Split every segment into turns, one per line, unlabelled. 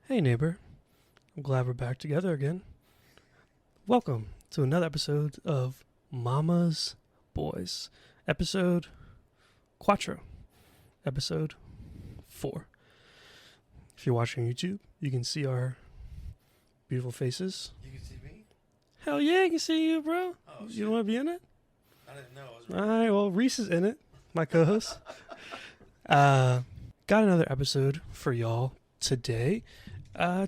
Hey neighbor, I'm glad we're back together again. Welcome to another episode of Mama's Boys, episode Quattro, episode 4. If you're watching YouTube, you can see our beautiful faces.
You can see me?
Hell yeah, I can see you, bro.
Oh, shit.
You want to be in it?
I didn't know.
Alright, well, Reese is in it, my co-host. Got another episode for y'all today.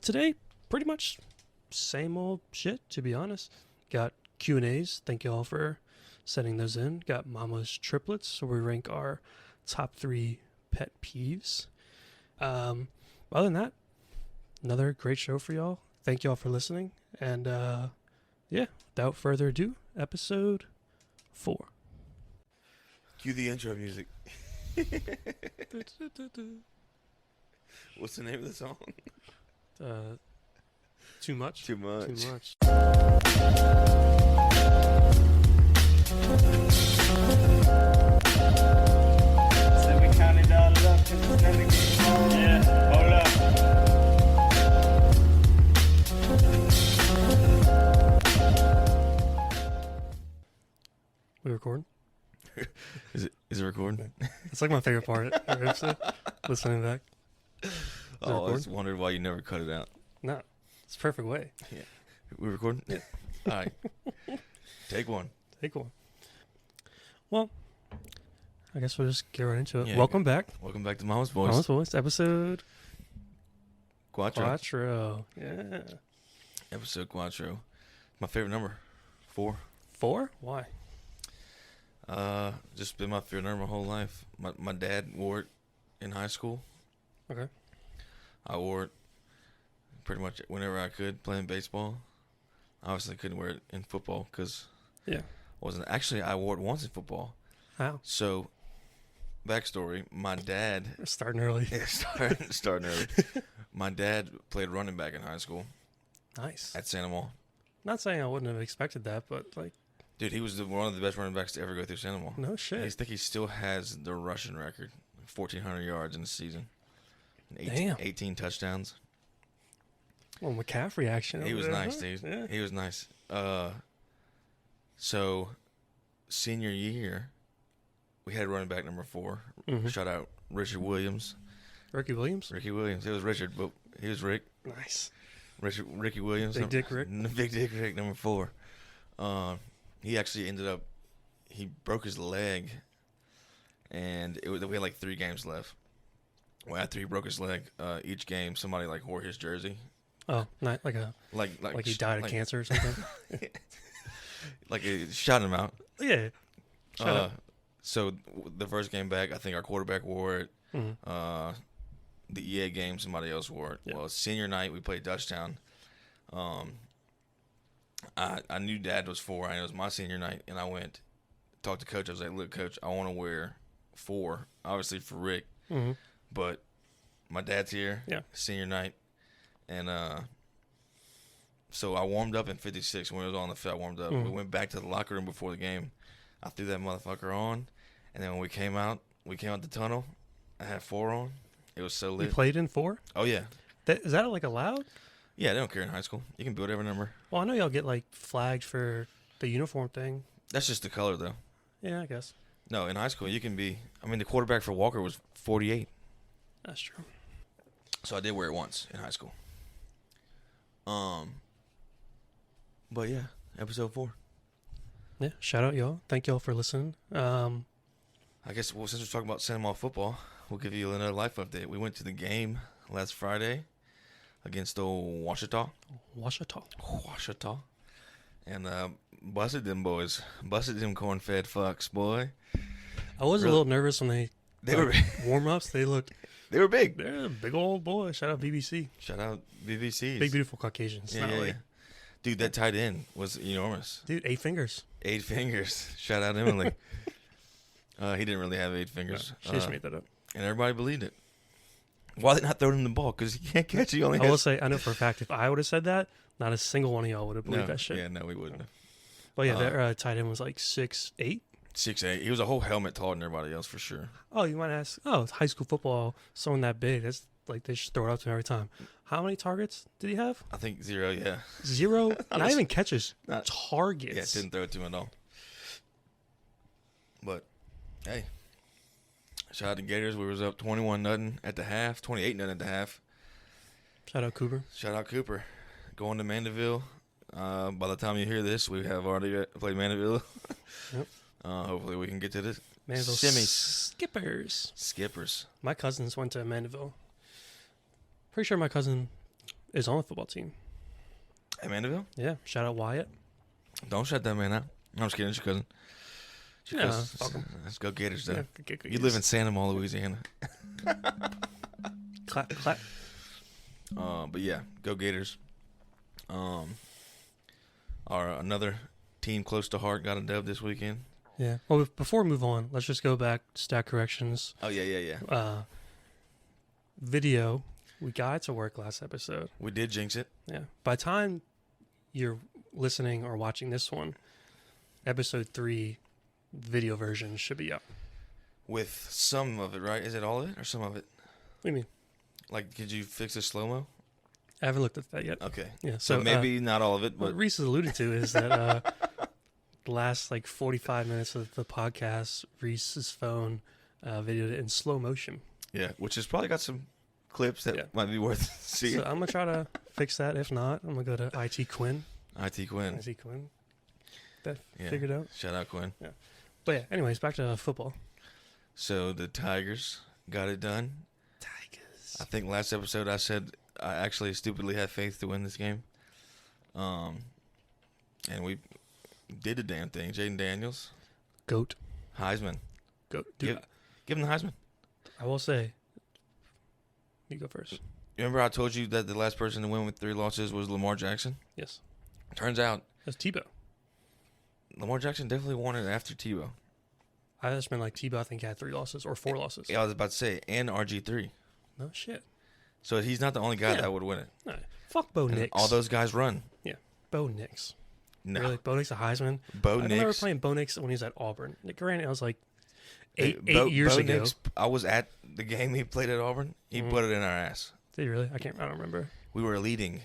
Today, pretty much same old shit, to be honest. Got Q&As. Thank y'all for sending those in. Got Mama's Triplets, so we rank our top 3 pet peeves. Other than that, another great show for y'all. Thank y'all for listening. And, without further ado, episode 4.
Cue the intro music. What's the name of the song?
Too much?
Too much.
Too much.
So we counted all up 'cause it's gonna get cold. Yeah, hold up.
We recording?
Is it recording?
It's like my favorite part of the episode, listening back.
I just wondered why you never cut it out.
No, it's a perfect way.
Yeah. We recording?
Yeah.
All right. Take one.
Take one. Well, I guess we'll just get right into it.
Yeah.
Welcome back.
Welcome back to Mama's Voice.
Mama's Voice, episode
Quattro.
Quattro. Yeah.
Episode Quattro. My favorite number. 4.
4? Why?
Just been my favorite number my whole life. My dad wore it in high school.
Okay.
I wore it pretty much whenever I could playing baseball. Obviously couldn't wear it in football because
Yeah.
I wore it once in football.
How?
So, backstory, my dad
We're starting early.
starting early. My dad played running back in high school
Nice.
at Santa Monica.
Not saying I wouldn't have expected that, but like,
Dude, he was one of the best running backs to ever go through Santa Monica.
no
I
shit.
think he still has the rushing record, 1,400 yards in the season. 18 touchdowns.
Well, McCaffrey action.
He
over
was
there,
nice,
huh?
dude.
Yeah.
He was nice. So, senior year, we had running back number 4.
Mhm.
Shout out Richard Williams.
Ricky Williams.
Ricky Williams. It was Richard, but he was Rick.
Nice.
Ricky Williams.
Big Dick Rick.
Big Dick Rick, number 4. He actually ended up, he broke his leg, and we had like 3 games left. Well, after he broke his leg, each game somebody like wore his jersey.
Oh, not like he died of cancer or something.
Like it shot him out.
Yeah. Shut up.
So the first game back, I think our quarterback wore it.
Mhm.
The EA game, somebody else wore it.
Yeah.
Well, senior night, we played Dutchtown. I knew Dad was 4. I know it was my senior night, and I went talked to Coach. I was like, "Look, Coach, I want to wear 4, obviously for Rick,
Mm-hmm.
but my dad's here.
Yeah.
Senior night, and so I warmed up in 56 when it was on the field. I warmed up.
Mhm.
We went back to the locker room before the game. I threw that motherfucker on, and then when we came out the tunnel. I had 4 on. It was so
You
lit.
played in 4?
Oh yeah,
Is that like allowed?
yeah. They don't care in high school. You can build every number.
Well, I know y'all get like flagged for the uniform thing.
That's just the color though.
Yeah, I guess.
No, in high school you can be. I mean, the quarterback for Walker was 48,
That's true.
so I did wear it once in high school. But yeah, episode 4.
Yeah, shout out y'all. Thank y'all for listening.
I guess since we're talking about Santa Monica football, we'll give you another life update. We went to the game last Friday against old Washita, and busted them boys, busted them corn-fed fucks, boy.
I was a
Really?
little nervous when they
were
warm-ups. They looked,
they were big.
they're a big old boy. Shout out BBC.
Shout out BBC.
Big, beautiful Caucasians.
Yeah,
Not
yeah,
really.
yeah. Dude, that tight end was enormous.
Dude, 8 fingers.
8 fingers. Shout out Emily. He didn't really have 8 fingers.
She just made that up.
And everybody believed it. Why they not throwing him the ball? Because he can't catch it. He only
I will
has...
say, I know for a fact, if I would have said that, not a single one of y'all would have believed that shit.
Yeah, no, we wouldn't have.
But yeah, their tight end was like 6'8".
6'8". He was a whole helmet taller than everybody else for sure.
Oh, you might ask, oh, it's high school football, someone that big. That's Like they just throw it up to him every time. How many targets did he have?
I think 0. Yeah.
0. Not even catches.
Not-
Targets.
Yeah, didn't throw it to him at all. But hey, shout out to Gators. We was up 21-0 at the half, 28-0 at the half.
Shout out Cooper.
Shout out Cooper. Going to Mandeville. By the time you hear this, we have already played Mandeville.
Yep.
Hopefully we can get to this.
Mandeville
Semis.
Skippers. My cousins went to Mandeville. Pretty sure my cousin is on the football team.
At Mandeville?
Yeah. Shout out Wyatt.
Don't shut that man out. I'm just kidding. It's your cousin. It's your
Yeah,
cousin.
fuck 'em.
Let's go Gators, though.
Yeah,
You live in Santa Monica, Louisiana.
Clap, clap.
But yeah, go Gators. Another team close to heart got a dub this weekend.
Yeah. Well, before we move on, let's just go back. Stat corrections.
Oh yeah.
Video. We got it to work last episode.
We did jinx it.
Yeah. By the time you're listening or watching this one, episode 3 video version should be up.
With some of it, right? Is it all of it or some of it?
What do you mean?
Like, did you fix the slow mo?
I haven't looked at that yet.
Okay.
Yeah.
So maybe not all of it,
What
but
Reese has alluded to is that the last 45 minutes of the podcast, Reese's phone videoed it in slow motion.
yeah, which has probably got some clips that might be worth seeing.
So I'm gonna try to fix that. If not, I'm gonna go to IT Quinn.
IT Quinn.
IT Quinn. That
Yeah.
figured out.
Shout out Quinn.
But yeah. Anyways, back to football.
So the Tigers got it done.
Tigers.
I think last episode I said I actually stupidly had faith to win this game. And we did the damn thing. Jaden Daniels,
Goat.
Heisman.
Goat. Dude,
Give him the Heisman.
I will say. You go first.
Remember I told you that the last person to win with 3 losses was Lamar Jackson?
Yes.
Turns out
That's Tebow.
Lamar Jackson definitely won it after Tebow.
I just meant Tebow. I think had 3 losses or 4 losses.
Yeah, I was about to say, and RG3.
No shit.
So he's not the only guy
Yeah.
that would win it.
No. Fuck Bo
And
Nix.
all those guys run.
Bo Nix.
No.
Really? Bo Nix a Heisman?
Bo
I remember
Nix.
playing Bo Nix when he was at Auburn. Granted, it was like
Hey,
eight years
Bo
ago.
Nix, I was at the game he played at Auburn. He put it in our ass.
Did he really? I don't remember.
We were leading.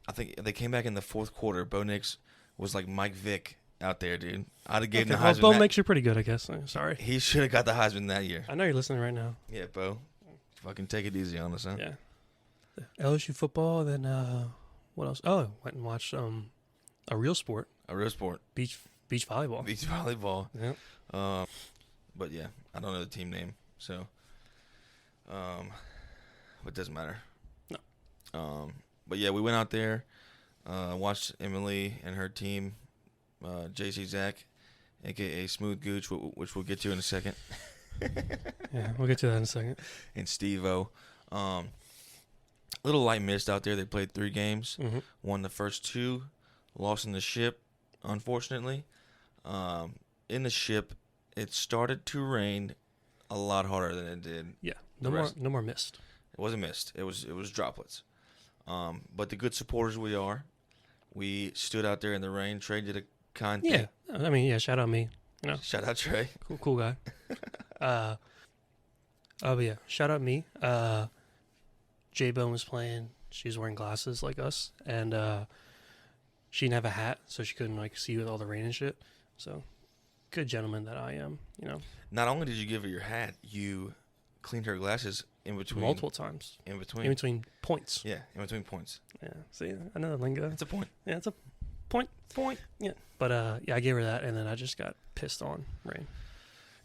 I think they came back in the 4th quarter. Bo Nix was like Mike Vick out there, dude. I'd have given the Heisman.
Bo Nix, you're pretty good, I guess. Sorry.
He should have got the Heisman that year.
I know you're listening right now.
Yeah, Bo. Fucking take it easy on us, huh?
Yeah. LSU football, then what else? Oh, went and watched a real sport,
A real sport.
beach volleyball.
Beach volleyball.
Yeah.
But yeah, I don't know the team name, so but it doesn't matter.
No.
But yeah, we went out there, watched Emily and her team, JC Zach, aka Smooth Gooch, which we'll get to in a second,
Yeah, we'll get to that in a second.
and Steve-O. Little light missed out there. They played 3 games,
Mm-hmm.
won the first 2, lost in the ship, unfortunately. In the ship, it started to rain a lot harder than it did.
Yeah.
The
No
rest.
more missed.
It wasn't mist. It was droplets. But the good supporters we are, we stood out there in the rain. Trey did a kind
Yeah.
thing.
I mean, yeah. Shout out me.
Shout out Trey.
Cool guy. But yeah. Shout out me. J-Bone was playing. She was wearing glasses like us, and she didn't have a hat, so she couldn't see with all the rain and shit. So, good gentleman that I am.
Not only did you give her your hat, you cleaned her glasses in between.
Multiple times.
In between.
In between points.
Yeah, in between points.
Yeah. See, I know the lingo.
That's a point.
Yeah, it's a point. Yeah. But yeah, I gave her that, and then I just got pissed on rain.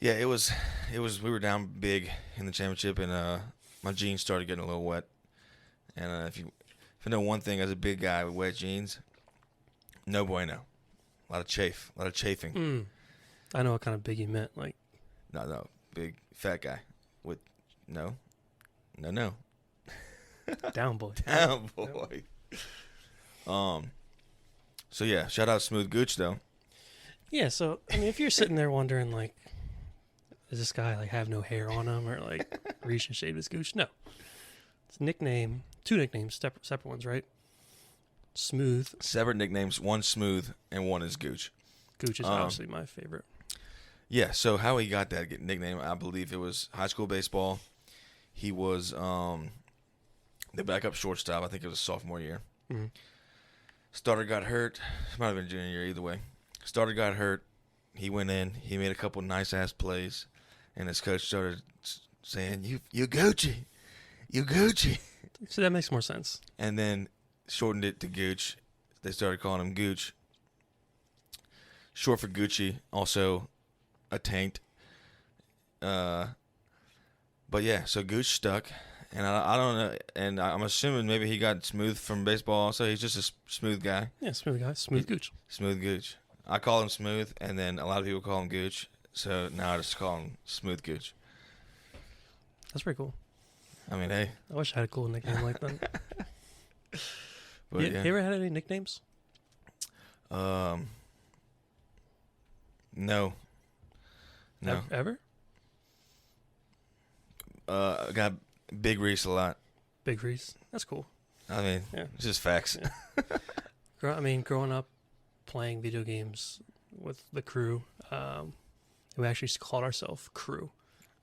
Yeah, it was. We were down big in the championship, and my jeans started getting a little wet. And if you know one thing, as a big guy with wet jeans, no bueno. A lot of chafing.
I know what kind of big you meant.
No, big fat guy with no.
Down boy.
Down boy. So yeah, shout out Smooth Gooch though.
Yeah, so I mean, if you're sitting there wondering does this guy have no hair on him or reach and shave his gooch? No, it's nickname, 2 nicknames, separate ones, right? Smooth.
Separate nicknames, one Smooth and one is Gooch.
Gooch is obviously my favorite.
Yeah, so how he got that nickname, I believe it was high school baseball. He was the backup shortstop. I think it was sophomore year.
Mm-hmm.
Starter got hurt. It might have been junior year, either way. Starter got hurt. He went in. He made a couple nice-ass plays. And his coach started saying, you Gucci. You Gucci.
So that makes more sense.
And then shortened it to Gooch. They started calling him Gooch. Short for Gucci. Also a taint. But yeah, so Gooch stuck. And I don't know. And I'm assuming maybe he got smooth from baseball also. He's just a smooth guy.
Yeah, smooth guy. Smooth Gooch.
Smooth Gooch. I call him Smooth, and then a lot of people call him Gooch. So now I just call him Smooth Gooch.
That's pretty cool.
I mean, hey.
I wish I had a cool nickname like that.
But
You ever had any nicknames?
No.
Ever?
I got Big Reese a lot.
Big Reese. That's cool.
I mean,
Yeah.
it's just facts.
Yeah. Growing up playing video games with the crew, we actually called ourselves Crew.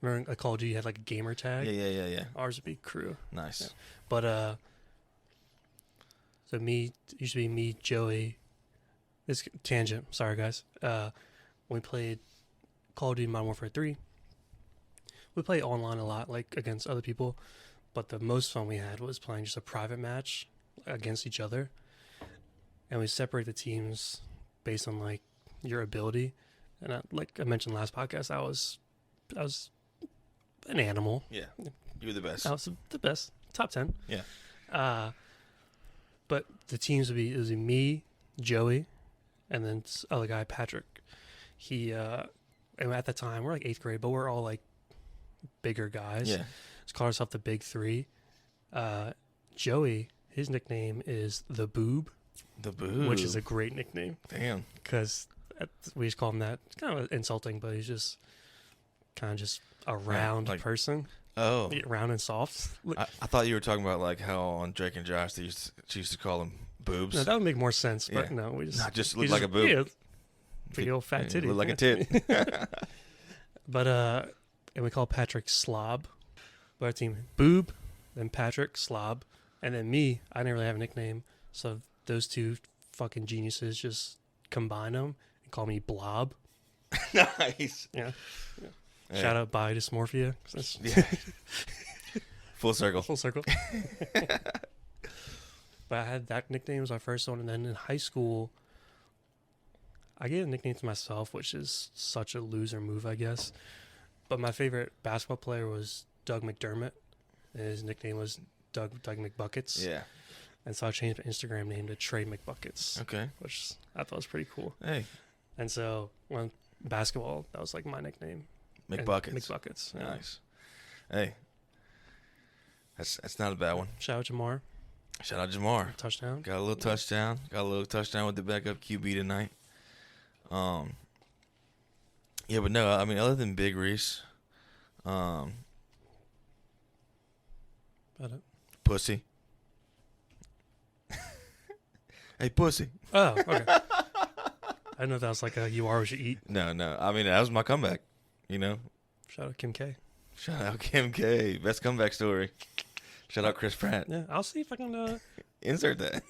Remember, Call of Duty had like a gamer tag?
Yeah.
Ours would be Crew.
Nice.
Yeah. But, so used to be me, Joey. This tangent. Sorry, guys. When we played Call of Duty Modern Warfare 3, we played online a lot, like against other people. But the most fun we had was playing just a private match against each other. And we separate the teams based on like your ability. And like I mentioned last podcast, I was an animal.
Yeah. You were the best.
I was the best. Top 10.
Yeah.
But the teams would be, it was me, Joey, and then this other guy, Patrick. He, and at the time, we're like 8th grade, but we're all like bigger guys.
Yeah.
Let's call ourselves the Big Three. Joey, his nickname is the Boob.
The Boob.
Which is a great nickname.
Damn.
Because we just call him that. It's kind of insulting, but he's just kind of just a round person.
Oh.
Round and soft.
I thought you were talking about like how on Drake and Josh they used to call him boobs.
No, that would make more sense, but
Yeah.
no, we just...
Not just look like a boob.
Yeah, big old fat titty.
Look like a tit.
But, and we call Patrick Slob. But our team, Boob, then Patrick, Slob, and then me, I didn't really have a nickname, so those two fucking geniuses just combine them and call me Blob.
Nice.
Yeah.
Hey.
Shout out Body Dysmorphia.
Yeah. Full circle.
Full circle. But I had that nickname as my first one, and then in high school, I gave a nickname to myself, which is such a loser move, I guess. But my favorite basketball player was Doug McDermott, and his nickname was Doug McBuckets.
Yeah.
And so I changed my Instagram name to Trey McBuckets.
Okay.
Which I thought was pretty cool.
Hey.
And so when basketball, that was like my nickname.
McBuckets.
McBuckets. Yeah.
Nice. Hey. That's not a bad one.
Shout out Jamar.
Shout out Jamar.
Touchdown.
Got a little touchdown. Got a little touchdown with the backup QB tonight. Yeah, but no, I mean, other than Big Reese, Pussy. Hey, Pussy.
Oh, okay. I didn't know if that was like a you are what you eat.
No. I mean, that was my comeback, you know?
Shout out Kim K.
Shout out Kim K. Best comeback story. Shout out Chris Pratt.
Yeah, I'll see if I can...
Insert that.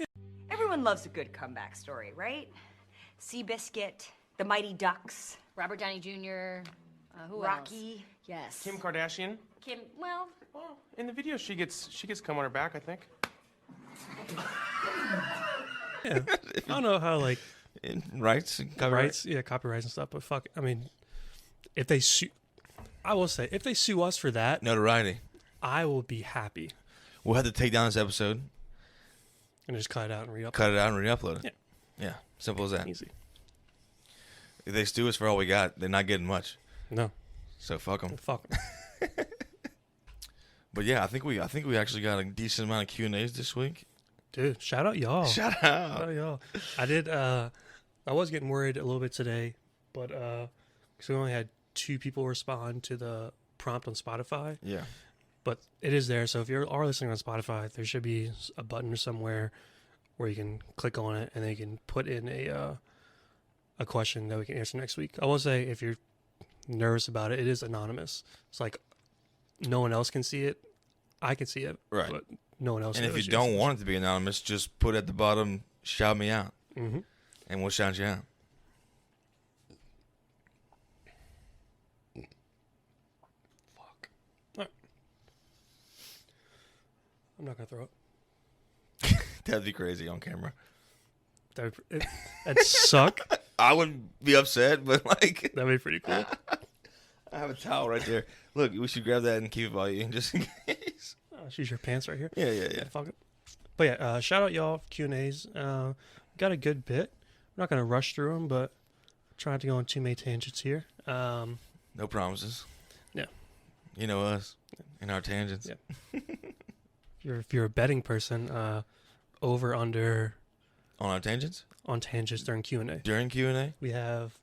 Everyone loves a good comeback story, right? Seabiscuit, the Mighty Ducks,
Robert Downey Jr. Who
Rocky.
else? Yes.
Kim Kardashian.
Kim, well,
Well, in the video, she gets cum on her back, I think.
Yeah. I don't know how, like...
Rights? And copyright?
Rights, yeah, copyrights and stuff, but fuck, I mean, if they sue... I will say, if they sue us for that,
Notoriety.
I will be happy.
We'll have to take down this episode,
And just cut it out and re-upload.
cut it out, and re-upload it.
Yeah.
Yeah. Simple as that.
Easy.
If they sue us for all we got, they're not getting much.
No.
So fuck them.
Fuck.
But yeah, I think we actually got a decent amount of Q&As this week.
Dude, shout out y'all.
Shout
Shout
out.
out y'all. I did, I was getting worried a little bit today, but, because we only had 2 people respond to the prompt on Spotify.
Yeah.
But it is there, so if you are listening on Spotify, there should be a button somewhere where you can click on it, and then you can put in a question that we can answer next week. I will say, if you're nervous about it, it is anonymous. It's like no one else can see it I can see it,
Right.
but no one else.
And if
knows
you don't want it to be anonymous, just put at the bottom, shout me out.
Mm-hmm.
And we'll shout you out.
Fuck. All right. I'm not gonna throw up.
That'd be crazy on camera.
That'd suck.
I wouldn't be upset, but like,
That'd be pretty cool.
I have a towel right there. Look, we should grab that and keep it by you, just in case.
She's your pants right here.
Yeah.
Fuck it. But yeah, shout out y'all Q&As. Got a good bit. I'm not gonna rush through them, but try not to go on too many tangents here.
No promises.
Yeah.
You know us and our tangents.
Yeah. If you're a betting person, over under
On our tangents
on tangents during Q&A.
during Q&A,
We have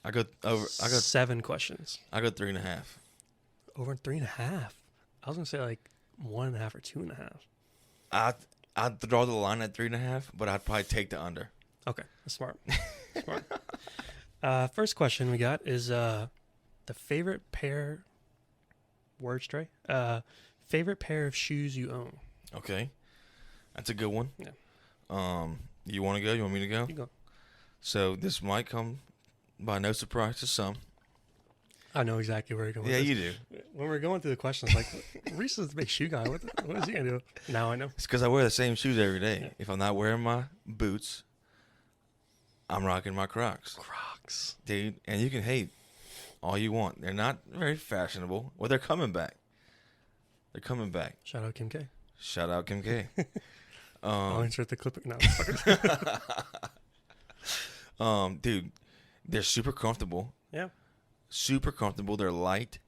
I go
7 questions.
3.5.
Over 3.5. I was gonna say like 1.5 or 2.5.
I'd draw the line at 3.5, but I'd probably take the under.
Okay, that's smart. Smart. First question we got is the favorite pair. Word stray. Favorite pair of shoes you own.
Okay, that's a good one.
Yeah.
You want to go? You want me to go?
You go.
So this might come by no surprise to some.
I know exactly where you're going.
Yeah,
with
you
this.
do.
When we're going through the questions, like Reese is the big shoe guy. What is he gonna do? Now I know.
It's because I wear the same shoes every day.
Yeah.
If I'm not wearing my boots, I'm rocking my Crocs.
Crocs.
Dude, and you can hate all you want. They're not very fashionable. Well, they're coming back. They're coming back.
Shout out Kim K.
Shout out Kim K.
I'll insert the clip. No.
Dude, they're super comfortable.
Yeah.
Super comfortable. They're light.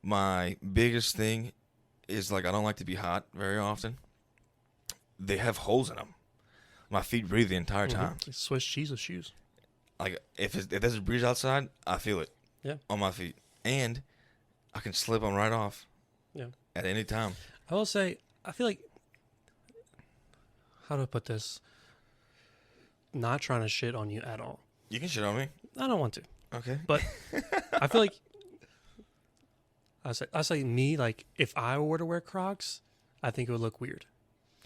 My biggest thing is like I don't like to be hot very often. They have holes in them. My feet breathe the entire time.
Like Swiss cheese of shoes.
Like if there's a breeze outside, I feel it.
Yeah.
On my feet, and I can slip them right off.
Yeah.
At any time.
I will say, I feel like, how do I put this? Not trying to shit on you at all.
You can shit on me.
I don't want to,
Okay.
but I feel like I say me, like if I were to wear Crocs, I think it would look weird.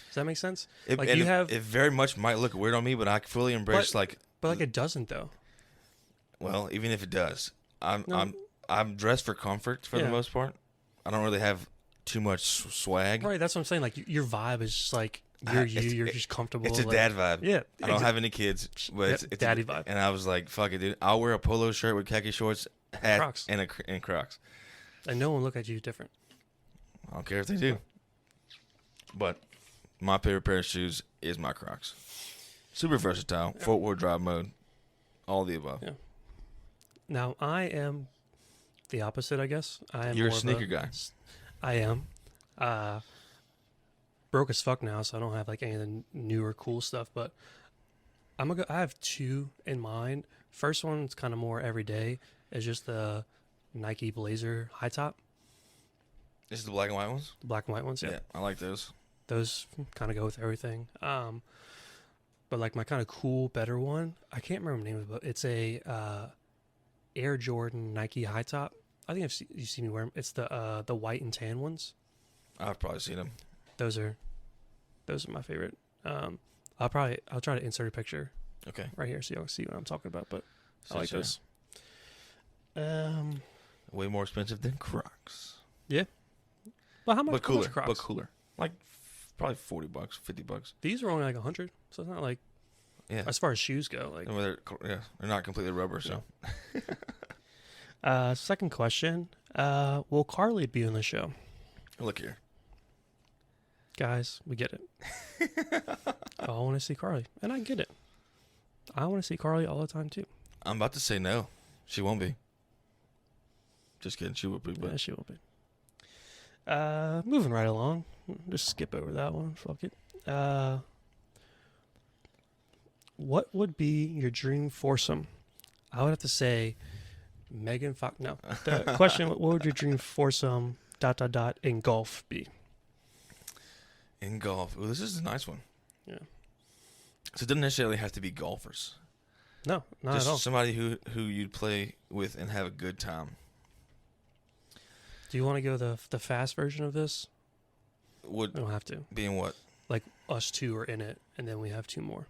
Does that make sense?
It,
Like
and
you
it,
have,
it very much might look weird on me, but I fully embrace
but like it doesn't though.
well, even if it does,
No.
I'm dressed for comfort for the
Yeah.
most part. I don't really have too much swag.
Right, that's what I'm saying. Like your vibe is just like you're just comfortable.
It's a
like,
dad vibe.
Yeah,
I don't have any kids, but
Yep,
it's
daddy vibe.
And I was like, "Fuck it, dude! I'll wear a polo shirt with khaki shorts, hat,
Crocs.
and Crocs.
and no one look at you different.
I don't care if they do." But my favorite pair of shoes is my Crocs. Super versatile, 4-wheel drive mode, all the above.
Yeah. Now I am the opposite, I guess. I am
You're a
more of
sneaker guy.
I am. Broke as fuck now, so I don't have like any of the newer cool stuff. But I have 2 in mind. First one's kind of more everyday. It's just the Nike Blazer high top,
This is the black and white ones.
the black and white ones. Yeah,
I like those.
those kind of go with everything. But like my kind of cool, better one, I can't remember the name of it, but it's a Air Jordan Nike high top. I think you see me wear them. It's the white and tan ones.
I've probably seen them.
Those are my favorite. I'll try to insert a picture
Okay.
right here so y'all can see what I'm talking about. But I
So
like
sure.
those.
Way more expensive than Crocs.
Yeah. Well, how much?
But
how much
cooler.
Crocs?
But cooler. Like probably $40, $50.
These are only like 100, so it's not like
Yeah.
as far as shoes go. Like,
And they're not completely rubber, so.
second question: will Carly be on the show?
Look here.
Guys, we get it. I want to see Carly, and I get it. I want to see Carly all the time too.
I'm about to say no. She won't be. Just kidding. She will be, but
Yeah, she will be. Moving right along. Just skip over that one. Fuck it. What would be your dream foursome? I would have to say Megan Fox. No. The question, what would your dream foursome ... in golf be?
in golf. Oh, this is a nice one.
Yeah.
So it doesn't necessarily have to be golfers.
No, not
Just
at all.
somebody who you'd play with and have a good time.
Do you want to go the fast version of this?
would
We don't have to.
be in what?
Like us two are in it, and then we have two more.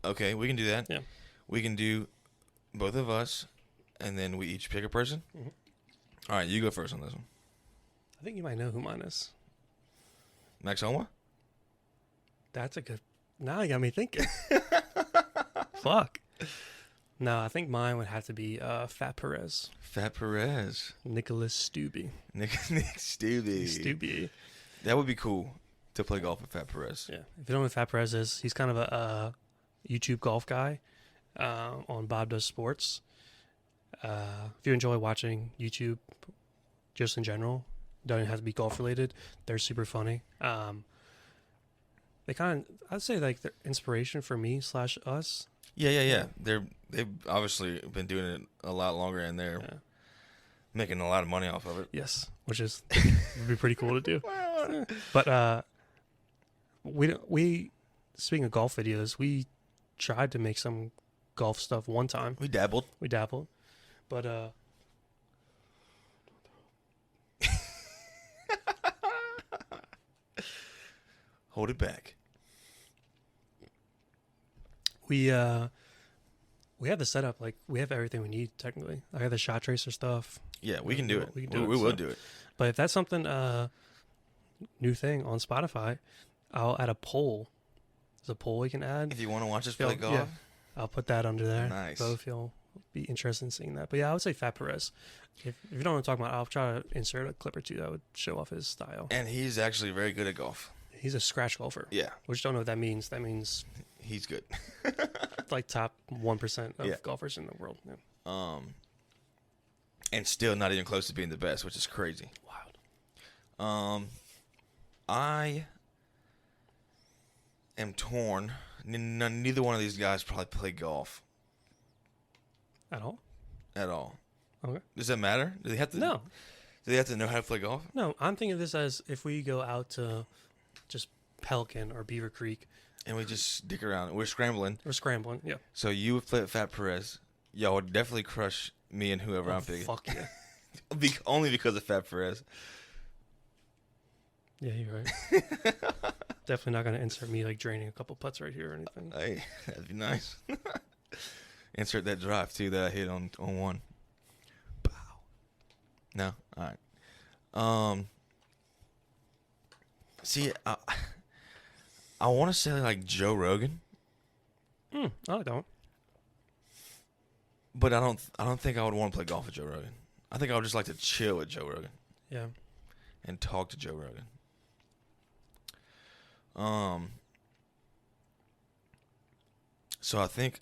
Okay, we can do that.
Yeah.
We can do both of us, and then we each pick a person.
Mhm.
All right, you go first on this one.
I think you might know who mine is.
Max Homa?
That's a good. Now you got me thinking. Fuck. No, I think mine would have to be Fat Perez.
Fat Perez.
Nicholas Stubbe.
Nick Stubbe.
Stubbe.
That would be cool to play golf with Fat Perez.
Yeah. If you don't know who Fat Perez is, he's kind of a YouTube golf guy on Bob Does Sports. If you enjoy watching YouTube just in general, doesn't have to be golf related, they're super funny. They kind of, I'd say like they're inspiration for me / us.
Yeah. They've obviously been doing it a lot longer, and they're making a lot of money off of it.
Yes, which is would be pretty cool to do. But we speaking of golf videos, we tried to make some golf stuff one time.
We dabbled.
We dabbled, but
Hold it back.
we have the setup, like we have everything we need technically. I have the shot tracer stuff.
Yeah, we can do it.
We can do it,
We will
so.
do it.
But if that's something new thing on Spotify, I'll add a poll. There's a poll we can add.
If you want to watch us
Yeah,
play golf,
yeah. I'll put that under there.
Nice.
So if you'll be interested in seeing that. But yeah, I would say Fat Perez. If you don't want to talk about it, I'll try to insert a clip or two that would show off his style.
and he's actually very good at golf.
He's a scratch golfer.
Yeah,
Which don't know what that means. That means
he's good.
like top 1% of
Yeah.
golfers in the world. Yeah.
And still not even close to being the best, which is crazy.
Wild.
I am torn. Neither one of these guys probably play golf
At all?
at all.
Okay.
Does that matter? Do they have to?
No.
Do they have to know how to play golf?
No, I'm thinking of this as if we go out to just Pelican or Beaver Creek.
And we just stick around. We're scrambling.
We're scrambling. Yeah.
So you would play with Fat Perez. Y'all would definitely crush me and whoever I'm picking.
Fuck yeah.
Only because of Fat Perez.
Yeah, you're right. Definitely not going to insert me like draining a couple putts right here or anything.
Hey, that'd be nice. Insert that drive too that I hit on one. Pow. No, all right. See, I want to say like Joe Rogan,
I like that one.
but I don't think I would want to play golf with Joe Rogan. I think I would just like to chill with Joe Rogan
Yeah.
and talk to Joe Rogan. So I think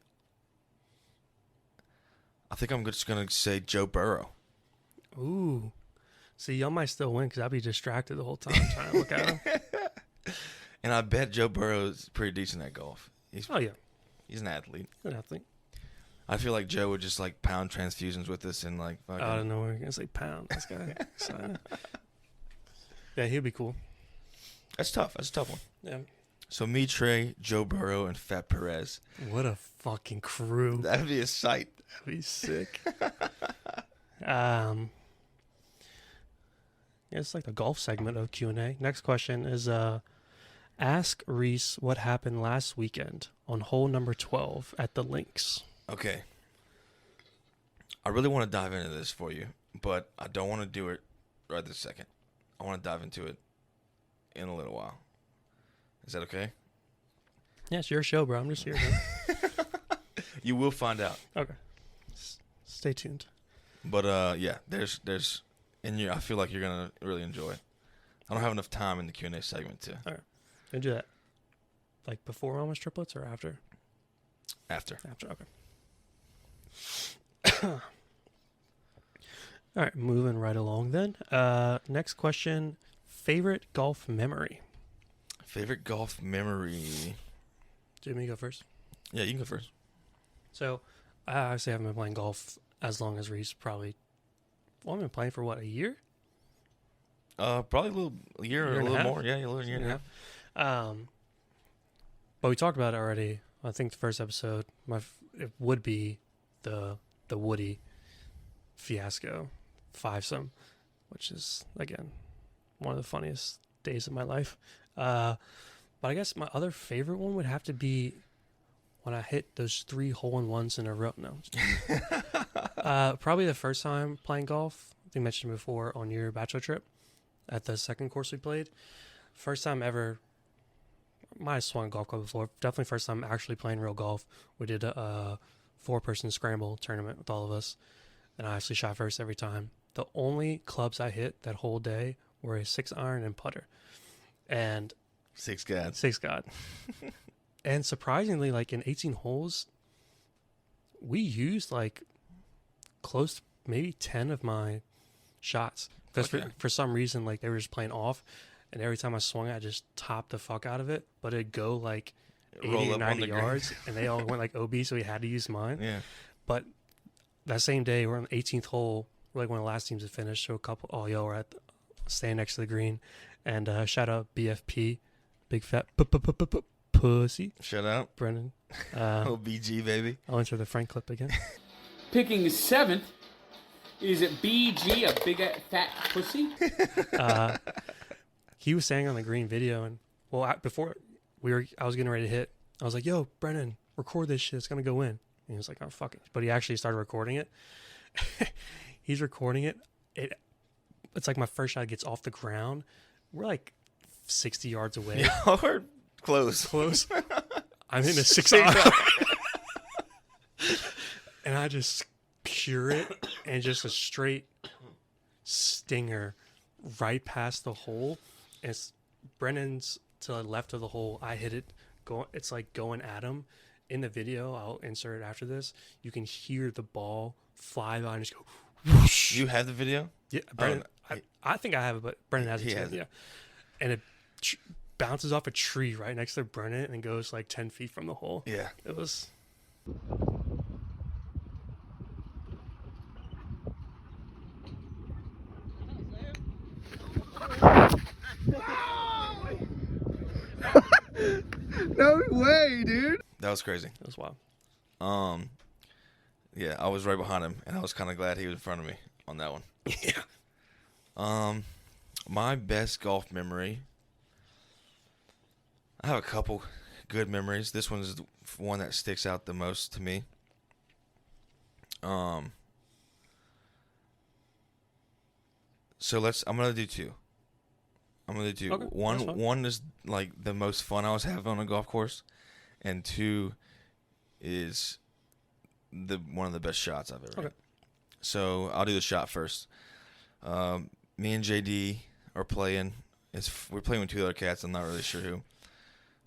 I'm just gonna say Joe Burrow.
Ooh. See, y'all might still win because I'd be distracted the whole time trying to look at him.
And I bet Joe Burrow's pretty decent at golf.
Oh, yeah.
He's an athlete.
Good athlete.
I feel like Joe would just like pound transfusions with us and like fucking,
I don't know. We're going to say pound. This guy. Excited. Yeah, he'd be cool.
That's tough. That's a tough one.
Yeah.
So me, Trey, Joe Burrow, and Fat Perez.
What a fucking crew.
That'd be a sight.
That'd be sick. Yeah, it's like the golf segment of Q&A. Next question is ask Reese what happened last weekend on hole number 12 at the links.
Okay. I really want to dive into this for you, but I don't want to do it right this second. I want to dive into it in a little while. Is that okay?
Yeah, it's your show, bro. I'm just here, man.
You will find out.
Okay. Stay tuned.
But yeah, there's and I feel like you're gonna really enjoy it. I don't have enough time in the Q&A segment to.
All right. Gonna do that. Like before almost triplets or after?
After.
After, okay. All right, moving right along then. Next question, favorite golf memory?
Favorite golf memory.
Do you want me to go first?
Yeah, you can go first.
So, I obviously haven't been playing golf as long as Reese, probably. Well, I've been playing for what, a year?
Probably a year or a
and a
little
half?
more. Yeah, a little year and a half.
But we talked about it already. I think the first episode, it would be the Woody fiasco fivesome, which is again one of the funniest days of my life. But I guess my other favorite one would have to be when I hit those 3 hole-in-ones in a row. No. Probably the first time playing golf. I think I mentioned before on your bachelor trip at the second course we played. First time ever. Might have swung a golf club before. Definitely first time actually playing real golf. We did a 4-person scramble tournament with all of us. And I actually shot first every time. The only clubs I hit that whole day were a 6-iron and putter. And
6 God.
6 God. And surprisingly, like in 18 holes, we used like close to maybe 10 of my shots. Because for some reason, like they were just playing off. And every time I swung it, I just topped the fuck out of it. But it'd go like 80 or 90 yards. And they all went like OB, so we had to use mine.
Yeah.
But that same day, we're on the 18th hole. We're like one of the last teams to finish. So a couple, we're at staying next to the green. And shout out BFP, big fat pussy.
Shout out.
Brennan.
BG, baby.
I'll enter the Frank clip again.
Picking 7th, is it BG, a big fat pussy?
He was saying on the green video, and before I was getting ready to hit. I was like, "Yo, Brennan, record this shit. It's gonna go in." And he was like, "Oh, fuck it." But he actually started recording it. He's recording it. It's like my first shot gets off the ground. We're like 60 yards away.
Yeah, we're close.
I'm in a 6-iron. And I just cure it, and just a straight stinger right past the hole. And it's Brennan's to the left of the hole. I hit it. It's like going at him. In the video, I'll insert it after this. You can hear the ball fly by and just go whoosh.
You have the video?
Yeah, Brennan. I think I have it, but Brennan has it too.
has it.
Yeah, and it bounces off a tree right next to Brennan and goes like 10 feet from the hole.
Yeah.
It was.
No way, dude. That was crazy.
It was wild.
Yeah, I was right behind him, and I was kind of glad he was in front of me on that one. Yeah. My best golf memory. I have a couple good memories. This one is the one that sticks out the most to me. So I'm gonna do 2. Okay, one is like the most fun I was having on a golf course, and 2 is one of the best shots I've ever had. So I'll do the shot first. Me and JD are playing. We're playing with 2 other cats. I'm not really sure who.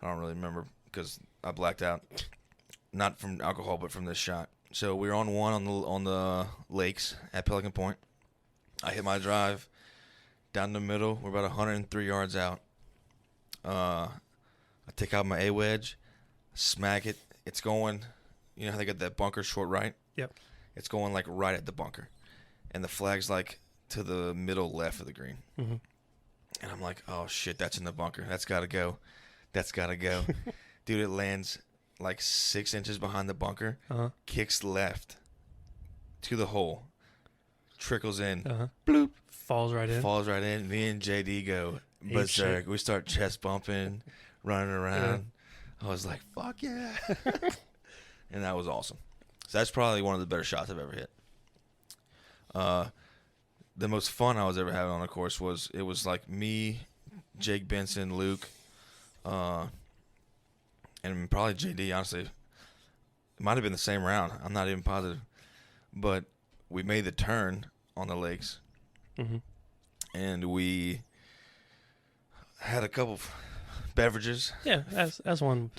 I don't really remember because I blacked out. Not from alcohol, but from this shot. So we were on one on the lakes at Pelican Point. I hit my drive down the middle. We're about 103 yards out. I take out my A wedge, smack it. It's going. You know how they got that bunker short right?
Yep.
It's going like right at the bunker, and the flag's like to the middle left of the green.
Mm-hmm.
And I'm like, oh shit, that's in the bunker. That's gotta go. Dude, it lands like 6 inches behind the bunker. Kicks left to the hole. Trickles in. Bloop.
Falls right in.
Me and JD go berserk. We start chest bumping, running around. Yeah. I was like, fuck yeah. And that was awesome. So that's probably one of the better shots I've ever hit. The most fun I was ever having on a course was like me, Jake Benson, Luke, and probably JD, honestly. It might have been the same round. I'm not even positive. But we made the turn on the lakes.
Mm-hmm.
And we had a couple beverages.
Yeah, as one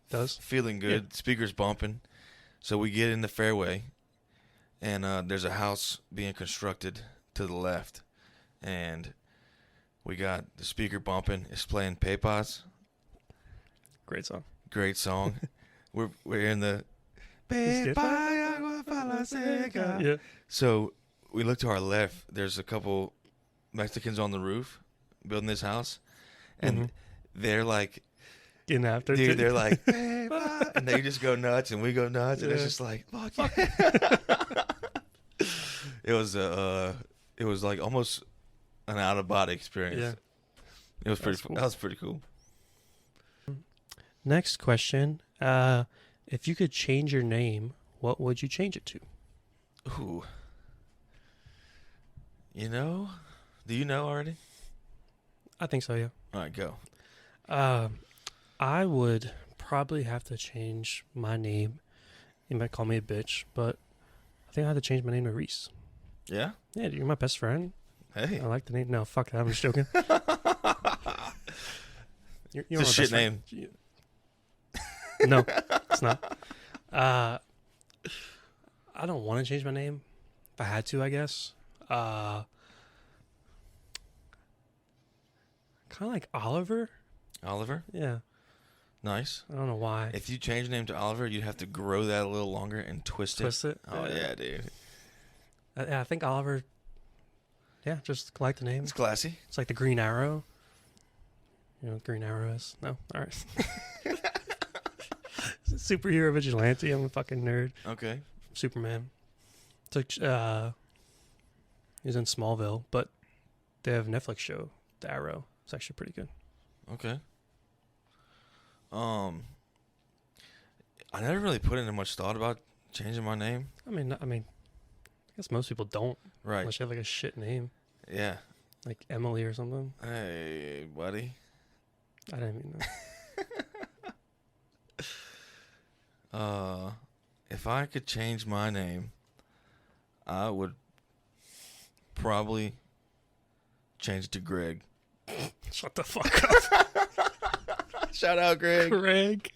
does.
Feeling good. Yeah. Speakers bumping. So we get in the fairway, and there's a house being constructed to the left. And we got the speaker bumping. It's playing Pepas.
Great song.
We're in the
yeah.
So we look to our left. There's a couple Mexicans on the roof building this house, and they're like
getting after it.
Dude, they're like, and they just go nuts, and we go nuts, and it's just like, fuck yeah. It was like almost an out of body experience. It was
That's
pretty.
cool.
That was pretty cool.
Next question. If you could change your name, what would you change it to?
Ooh. You know? Do you know already?
I think so, yeah.
All right, go.
I would probably have to change my name. You might call me a bitch, but I think I have to change my name to Reese.
Yeah?
Yeah, you're my best friend.
Hey.
I like the name. No, fuck that. I'm just joking. You're
It's a
my
shit
best friend.
name.
No, it's not. I don't want to change my name. If I had to, I guess. Kind of like Oliver.
Oliver?
Yeah.
Nice.
I don't know why.
If you change your name to Oliver, you'd have to grow that a little longer and twist
Twist it.
Oh, yeah, dude.
I think Oliver. Yeah, just like the name.
It's classy.
It's like the Green Arrow. You know what Green Arrow is? No? All right. Superhero vigilante. I'm a fucking nerd.
Okay.
Superman. It's like, he's in Smallville, but they have a Netflix show, The Arrow. It's actually pretty good.
Okay. I never really put into much thought about changing my name.
I guess most people don't.
Right.
Unless you have like a shit name,
Yeah.
like Emily or something.
Hey, buddy.
I didn't mean that.
If I could change my name, I would probably change it to Greg.
Shut the fuck up,
Shout out, Greg.
Greg.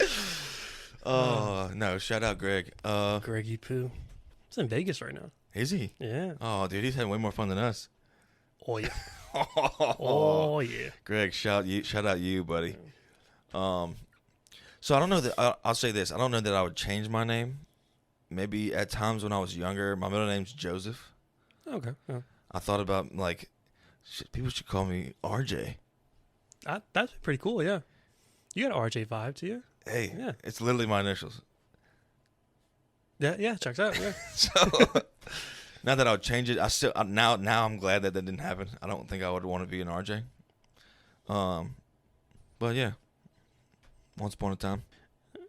No, shout out, Greg.
Greggy Poo. He's in Vegas right now.
Is he?
Yeah.
Oh, dude, he's having way more fun than us.
Oh yeah. Oh yeah.
Greg, shout out you, buddy. So I don't know that I'll say this. I don't know that I would change my name. Maybe at times when I was younger, my middle name's Joseph.
Okay. Yeah.
I thought about like, shit, people should call me RJ.
That's pretty cool. Yeah. You got an RJ vibe to you.
Hey,
Yeah.
it's literally my initials.
Yeah. Checks out. Yeah.
So not that I would change it. Now I'm glad that didn't happen. I don't think I would want to be an RJ. But yeah, once upon a time.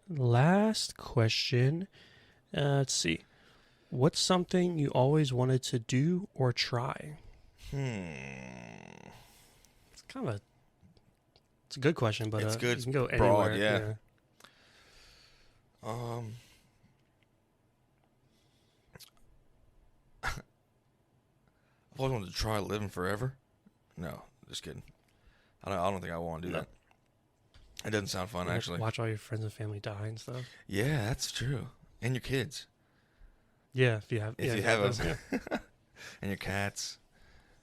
Last question. Let's see. What's something you always wanted to do or try? It's kind of it's a good question, but
It's good.
You can go
It's broad,
anywhere.
yeah. I've always wanted to try living forever. No, just kidding. I don't think I want to do
No.
that. It doesn't sound fun,
Like,
actually.
watch all your friends and family die and stuff.
Yeah, that's true. And your kids.
Yeah, if you have.
If
yeah,
you
yeah,
have
those,
them.
yeah.
And your cats.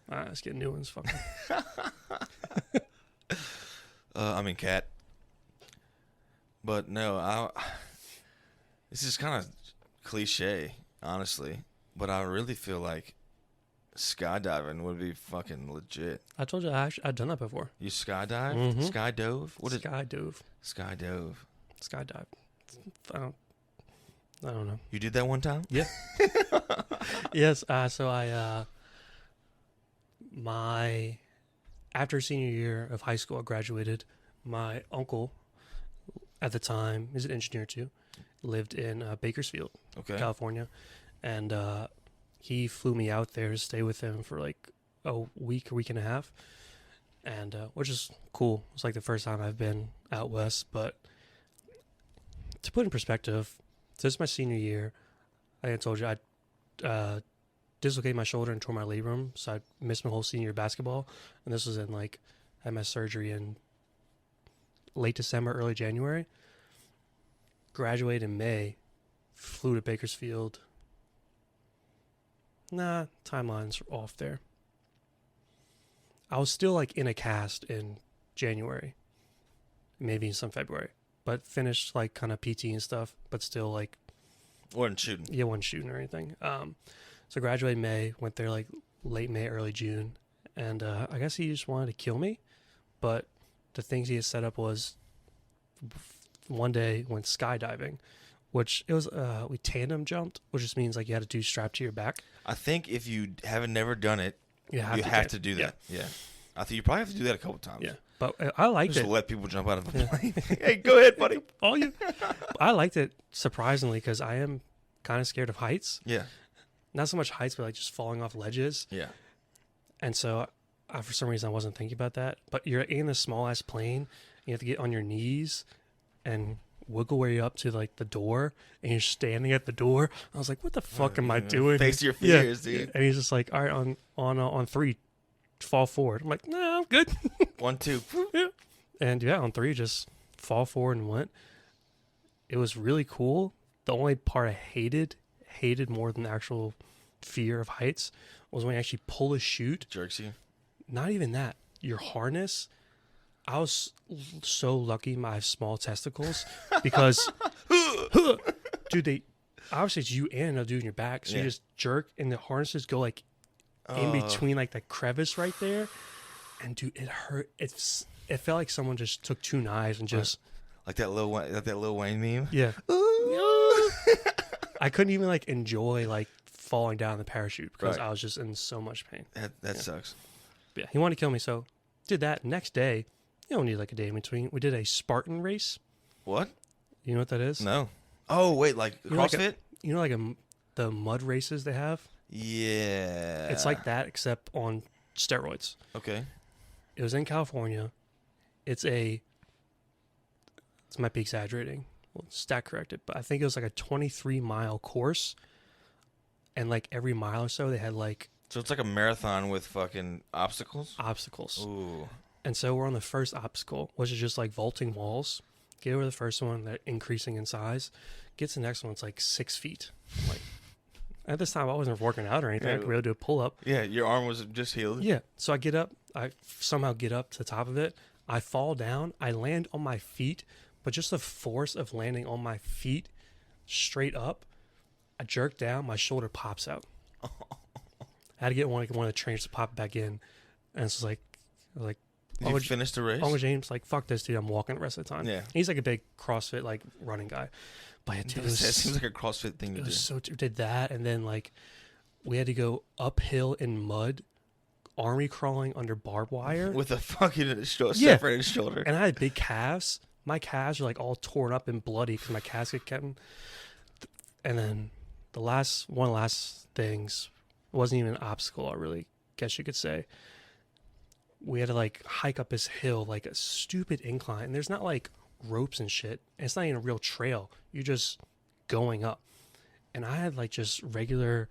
Let's get new ones. Fuck.
Cat. But no, this is kind of cliche, honestly. But I really feel like skydiving would be fucking legit.
I told you I've done that before.
You skydive?
Mhm.
Skydove? What is
Skydove?
skydove?
Skydive. I don't know.
You did that one time?
Yeah. Yes. So after senior year of high school, I graduated. My uncle, at the time, is an engineer too, lived in Bakersfield,
Okay.
California, and he flew me out there to stay with him for like a week and a half, and which is cool. It's like the first time I've been out west, but to put in perspective, this is my senior year. I told you I dislocated my shoulder and tore my labrum, so I missed my whole senior year basketball, and this was in I had my surgery in late December, early January. Graduated in May, flew to Bakersfield. Nah, timelines are off there. I was still in a cast in January, maybe in some February, but finished kind of PT and stuff, but still
Wasn't shooting.
yeah, wasn't shooting or anything. So graduated May, went there late May, early June, and I guess he just wanted to kill me. But the things he had set up was one day went skydiving, which it was we tandem jumped, which just means you had to do strapped to your back.
I think if you haven't never done it,
You
you have to do that. Yeah. I think you probably have to do that a couple times.
Yeah. But I liked
Just
it.
let people jump out of the plane. Hey, go ahead, buddy.
All you. I liked it surprisingly because I am kind of scared of heights.
Yeah.
Not so much heights, but like just falling off ledges.
Yeah.
And so, for some reason, I wasn't thinking about that. But you're in a small ass plane. You have to get on your knees and wiggle way up to like the door, and you're standing at the door. I was like, "What the fuck am I doing?"
Face your fears, dude.
And he's just like, "All right, on 3, fall forward." I'm like, "No, I'm good."
1, 2.
Yeah. And yeah, on 3, just fall forward and went. It was really cool. The only part I hated more than the actual fear of heights was when you actually pull a chute.
Jerks you.
Not even that. Your harness. I was so lucky I have small testicles because, dude, they obviously it's you and another dude in your back, so you just jerk and the harnesses go like in between like the crevice right there, and dude, it hurt. It felt like someone just took 2 knives and just
like that Lil Wayne meme.
yeah. I couldn't even like enjoy like falling down the parachute because I was just in so much pain.
That sucks.
But yeah, he wanted to kill me, so did that. Next day, you don't need like a day in between. We did a Spartan race.
What?
You know what that is?
No. Oh wait, like
You know,
CrossFit?
The mud races they have.
Yeah.
It's like that except on steroids.
Okay.
It was in California. This might be exaggerating. Well, stat corrected, but I think it was like a 23-mile course, and like every mile or so they had like
So it's like a marathon with fucking obstacles.
obstacles.
Ooh.
And so we're on the first obstacle, which is just like vaulting walls. Get over the first one, that increasing in size. Get to the next one, it's like 6 feet. I'm like, at this time, I wasn't working out or anything. I could be able to do a pull up.
Yeah, your arm was just healed.
Yeah. So I get up. I somehow get up to the top of it. I fall down. I land on my feet, but just the force of landing on my feet straight up, I jerk down. My shoulder pops out. I had to get one of the trainers to pop it back in, and it's like,
Did you finish the race?
Uncle James, like, fuck this, dude. I'm walking the rest of the time.
Yeah.
He's like a big CrossFit, like, running guy. But yeah, dude,
That seems like a CrossFit thing to do.
did that, and then, like, we had to go uphill in mud, army crawling under barbed wire.
With a fucking separated shoulder.
And I had big calves. My calves are, like, all torn up and bloody because my calves get kept. And then one of the last things wasn't even an obstacle, I really guess you could say. We had to like hike up this hill, like a stupid incline. And there's not like ropes and shit. And it's not even a real trail. You're just going up. And I had like just regular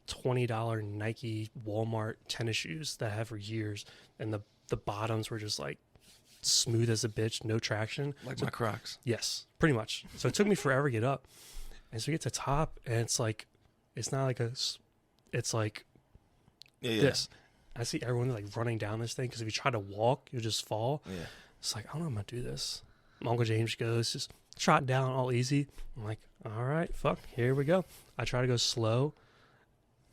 $20 Nike Walmart tennis shoes that I have for years. And the bottoms were just like smooth as a bitch, no traction.
Like my Crocs.
Yes, pretty much. So it took me forever to get up. And so we get to the top, and it's like, it's not like it's like this. I see everyone like running down this thing because if you try to walk, you'll just fall.
Yeah.
It's like, I don't know if I'm going to do this. My Uncle James goes, just trot down all easy. I'm like, all right, fuck, here we go. I try to go slow,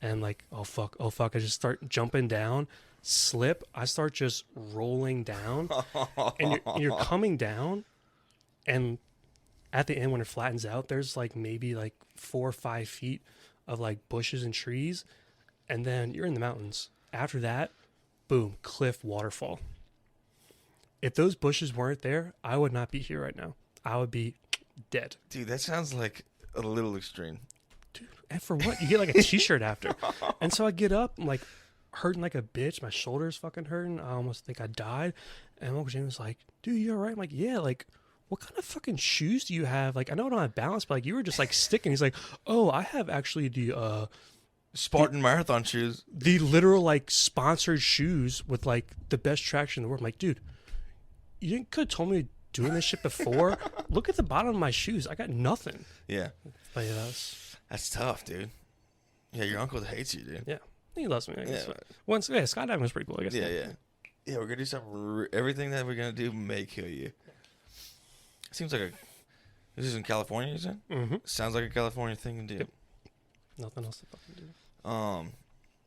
and like, oh fuck. I just start jumping down, slip. I start just rolling down, and you're coming down, and at the end when it flattens out, there's like maybe like 4 or 5 feet of like bushes and trees, and then you're in the mountains. After that, boom, cliff, waterfall. If those bushes weren't there, I would not be here right now. I would be dead.
Dude, that sounds like a little extreme.
Dude, and for what? You get like a t-shirt after. And so I get up, I'm like hurting like a bitch. My shoulder's fucking hurting. I almost think I died. And Uncle James was like, dude, you all right? I'm like, yeah, like, what kind of fucking shoes do you have? Like, I know I don't have balance, but like you were just like sticking. He's like, oh, I have actually the
Spartan marathon shoes.
The literal like sponsored shoes with like the best traction in the world. I'm like, dude, you could have told me doing this shit before. Look at the bottom of my shoes. I got nothing.
Yeah.
But yeah,
That's tough, dude. Yeah, your uncle hates you, dude.
yeah, he loves me. I guess.
Yeah.
Once, yeah, skydiving was pretty cool. I guess.
Yeah. Yeah, we're gonna do something. Everything that we're gonna do may kill you. Seems like this is in California, you said?
Mm-hmm.
Sounds like a California thing to do.
Yep. Nothing else to fucking do.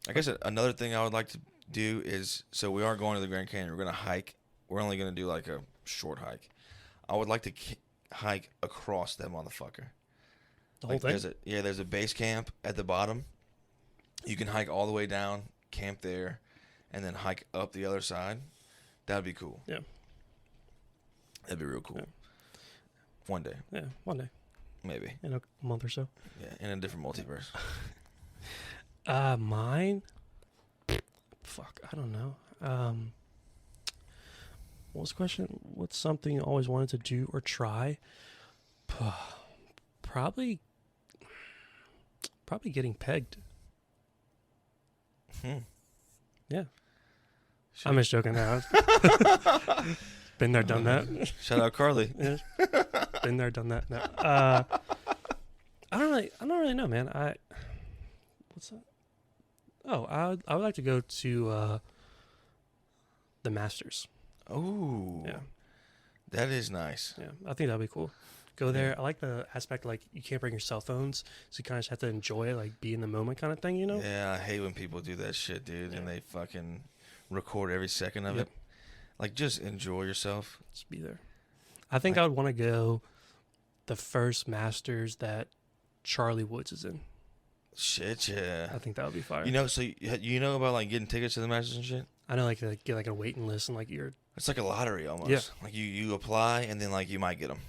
I guess another thing I would like to do is, so we are going to the Grand Canyon. We're gonna hike. We're only gonna do like a short hike. I would like to hike across that motherfucker.
The whole thing.
There's a base camp at the bottom. You can hike all the way down, camp there, and then hike up the other side. That'd be cool.
Yeah.
That'd be real cool.
Yeah.
One day,
Yeah, one day
maybe.
in a month or so.
Yeah, in a different multiverse.
Mine. Fuck, I don't know. What was the question? What's something you always wanted to do or try? Probably getting pegged. Yeah. I'm just joking now. Been there, done that.
Shout out Carly.
Yeah. Been there, done that. No. I don't really know, man. What's that? Oh, I would like to go to the Masters.
Oh,
Yeah.
That is nice.
Yeah, I think that'd be cool. Go there. I like the aspect like you can't bring your cell phones, so you kind of just have to enjoy it, like be in the moment kind of thing, you know?
Yeah, I hate when people do that shit, dude, and they fucking record every second of
Yep.
it. Like, just enjoy yourself.
Just be there. I think I would want to go the first Masters that Charlie Woods is in.
Shit, yeah.
I think that would be fire.
You know, so you know about like getting tickets to the Masters and shit?
I know, like to get like a waiting list and like you're.
It's like a lottery almost.
Yeah.
Like you apply and then like you might get them.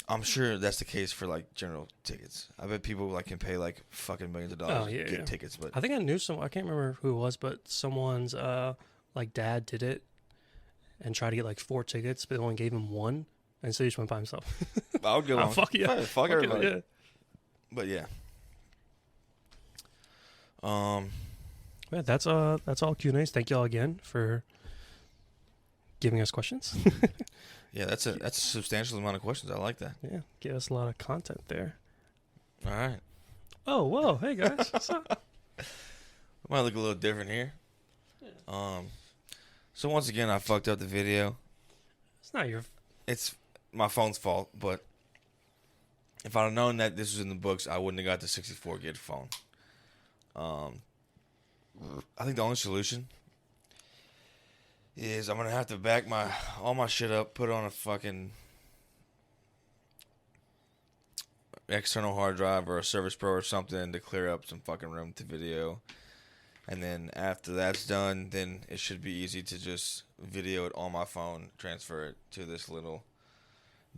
I'm sure that's the case for like general tickets. I bet people like can pay like fucking millions of dollars to get tickets. But
I think I knew someone. I can't remember who it was, but someone's like dad did it and tried to get like 4 tickets, but only gave him 1, and so he just went by himself.
I would go on.
Fuck yeah,
Fuck
Fuck
everybody.
it, yeah.
But yeah.
Yeah, that's all Q&As. Thank you all again for giving us questions.
Yeah, that's a substantial amount of questions. I like that.
Yeah, give us a lot of content there.
All right.
Oh, whoa, hey guys, what's up?
Might look a little different here. So once again, I fucked up the video.
It's not your.
It's my phone's fault, but if I'd have known that this was in the books, I wouldn't have got the 64 gig phone. I think the only solution is I'm gonna have to back all my shit up, put it on a fucking external hard drive or a Service Pro or something to clear up some fucking room to video. And then after that's done, then it should be easy to just video it on my phone, transfer it to this little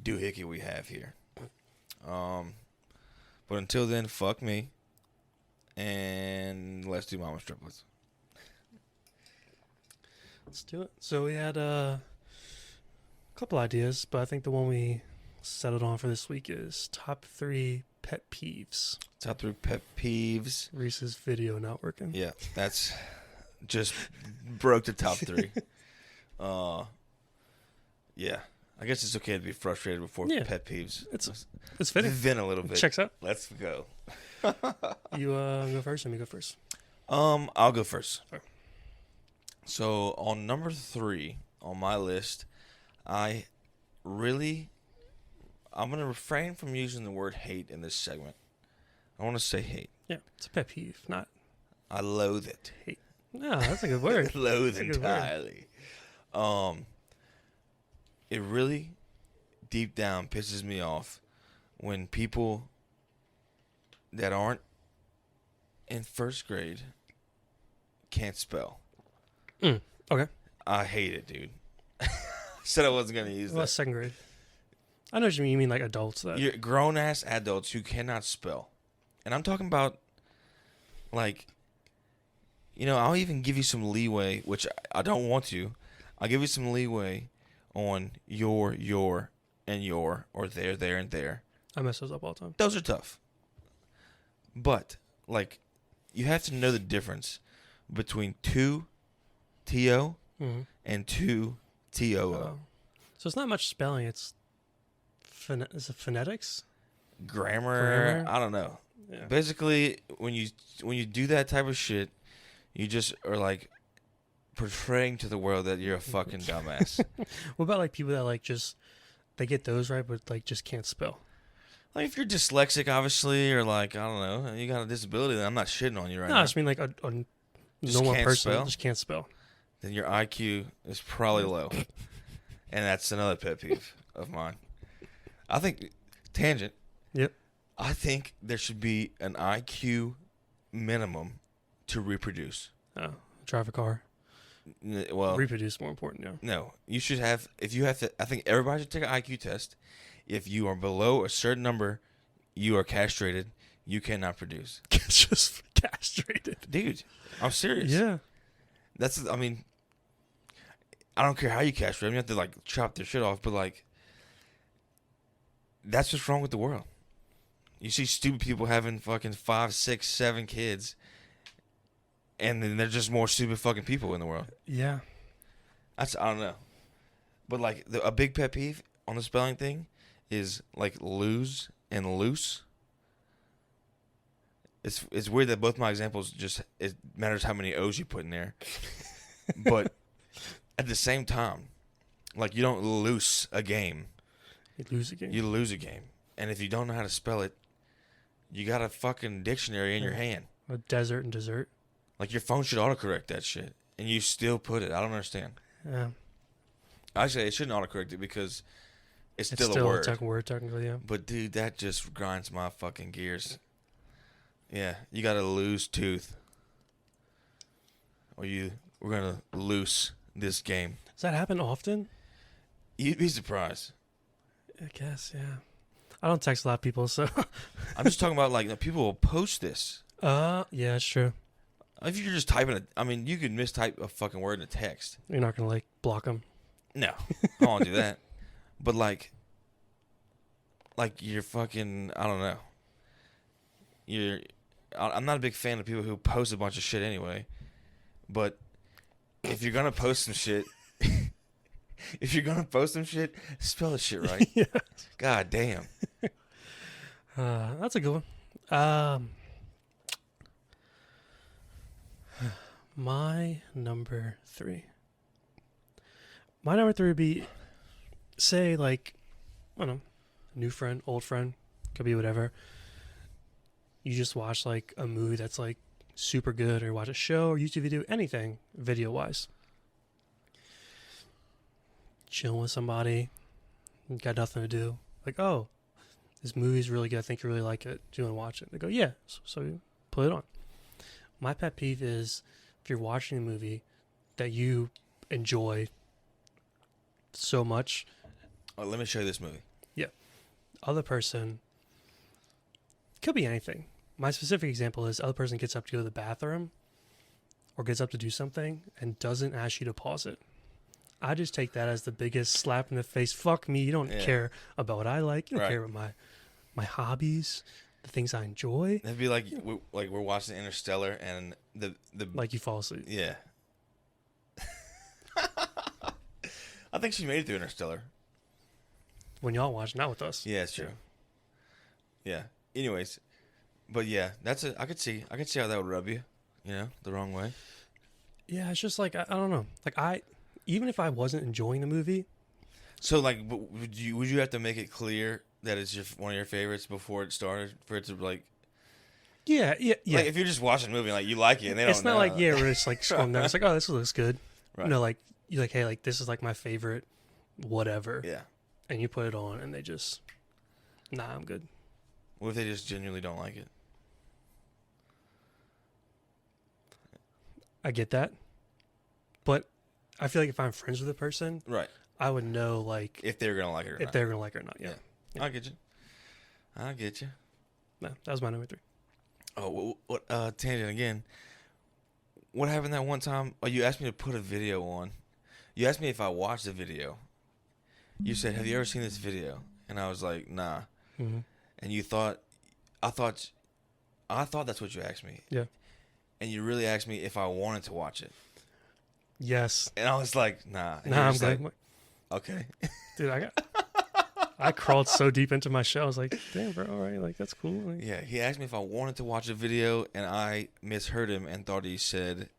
doohickey we have here. But until then, fuck me. And let's do Mama's triplets.
Let's do it. So we had a couple ideas, but I think the one we settled on for this week is top 3 pet peeves.
Top 3 pet peeves.
Reese's video not working.
Yeah, that's just broke the top 3. Yeah, I guess it's okay to be frustrated before pet peeves.
It's fitting.
Vent a little bit.
Checks out.
Let's go.
You go first, or me go first?
I'll go first.
Sorry.
So on number 3 on my list, I'm gonna refrain from using the word hate in this segment. I want to say hate.
Yeah, it's a pet peeve, not
I loathe it.
hate. No, that's a good word.
Loathe
That's a good word.
entirely. It really deep down pisses me off when people that aren't in first grade can't spell.
Okay.
I hate it, dude. Said I wasn't gonna use
Well,
that.
second grade. I know what you mean. You mean like adults that.
You're grown ass adults who cannot spell, and I'm talking about like, I'll even give you some leeway, which I don't want to. I'll give you some leeway on your, and your, or there, and there.
I mess those up all the time.
Those are tough. But, like, you have to know the difference between 2 T-O and 2 T-O-O.
So it's not much spelling. It's is it phonetics?
Grammar? I don't know.
Yeah.
Basically, when you do that type of shit, you just are, like, portraying to the world that you're a fucking dumbass.
What about like people that like just they get those right, but like just can't spell?
Like, if you're dyslexic, obviously, or like, I don't know, you got a disability, then I'm not shitting on you right
No,
now.
I just mean like a
Just
normal
can't
person
spell?
just can't spell.
Then your IQ is probably low. And that's another pet peeve of mine. I think, tangent.
Yep.
I think there should be an IQ minimum to reproduce.
Drive a car.
Well,
Reproduce more important, yeah.
no. You should have. If you have to, I think everybody should take an IQ test. If you are below a certain number, you are castrated. You cannot produce.
It's just castrated.
Dude, I'm serious.
Yeah.
That's. I mean, I don't care how you castrate them. You have to like chop their shit off, but like, that's what's wrong with the world. You see stupid people having fucking 5, 6, 7 kids, and then they're just more stupid fucking people in the world.
Yeah.
I don't know, but like a big pet peeve on the spelling thing is like lose and loose. It's weird that both my examples just it matters how many O's you put in there, but at the same time, like you don't loose a game,
You lose a game.
you lose a game, and if you don't know how to spell it, you got a fucking dictionary in your hand.
A desert and dessert.
Like your phone should autocorrect that shit, and you still put it. I don't understand.
Yeah.
Actually, it shouldn't autocorrect it because it's
It's
still
still
a word.
a word, technically, yeah.
But dude, that just grinds my fucking gears. Yeah, you got a loose tooth, or we're gonna loose this game.
Does that happen often?
You'd be surprised.
I guess, yeah. I don't text a lot of people, so.
I'm just talking about like people will post this.
Yeah, it's true.
If you're just typing I mean, you could mistype a fucking word in a text.
You're not going to, like, block them.
No, I won't do that. But like you're fucking, I don't know. I'm not a big fan of people who post a bunch of shit anyway. But if you're gonna post some shit, spell the shit right.
Yeah.
God damn.
That's a good one. My number 3. My number 3 would be, say, like, I don't know, new friend, old friend, could be whatever. You just watch, like, a movie that's, like, super good, or watch a show or YouTube video, anything video-wise. Chilling with somebody, got nothing to do. Like, oh, this movie's really good. I think you really like it. Do you want to watch it? They go, yeah. So you put it on. My pet peeve is if you're watching a movie that you enjoy so much.
Oh, let me show you this movie.
Yeah. Other person, could be anything. My specific example is other person gets up to go to the bathroom or gets up to do something and doesn't ask you to pause it. I just take that as the biggest slap in the face. Fuck me. You don't care about what I like. You don't care about my hobbies, the things I enjoy.
That'd be like we're watching Interstellar and the
like you fall asleep.
Yeah. I think she made it through Interstellar.
When y'all watch, not with us.
Yeah, it's true. Yeah. Anyways, but yeah, I could see how that would rub you, the wrong way.
Yeah, it's just like I don't know. Like even if I wasn't enjoying the movie.
So like, would you have to make it clear that it's one of your favorites before it started for it to like?
Yeah.
Like if you're just watching a movie like you like it, and they don't.
It's not like we're just like scrolling down. It's like, oh, this looks good.
Right.
Like you're like, hey, like this is like my favorite, whatever.
Yeah.
And you put it on, and they just, nah, I'm good.
What if they just genuinely don't like it?
I get that, but I feel like if I'm friends with a person,
right,
I would know like
if they're gonna like it or not.
They're gonna like it or not. Yeah.
I get you.
No, that was my number 3.
Oh, what tangent again. What happened that one time? Oh, you asked me to put a video on. You asked me if I watched the video. You said, "Have you ever seen this video?" And I was like, "Nah."
Mm-hmm.
And I thought that's what you asked me.
Yeah.
And you really asked me if I wanted to watch it.
Yes.
And I was like, "Nah." And
I'm
good.
like,
okay.
Dude, I crawled so deep into my shell. I was like, damn, bro, all right, like that's cool. Like,
yeah, he asked me if I wanted to watch a video, and I misheard him and thought he said,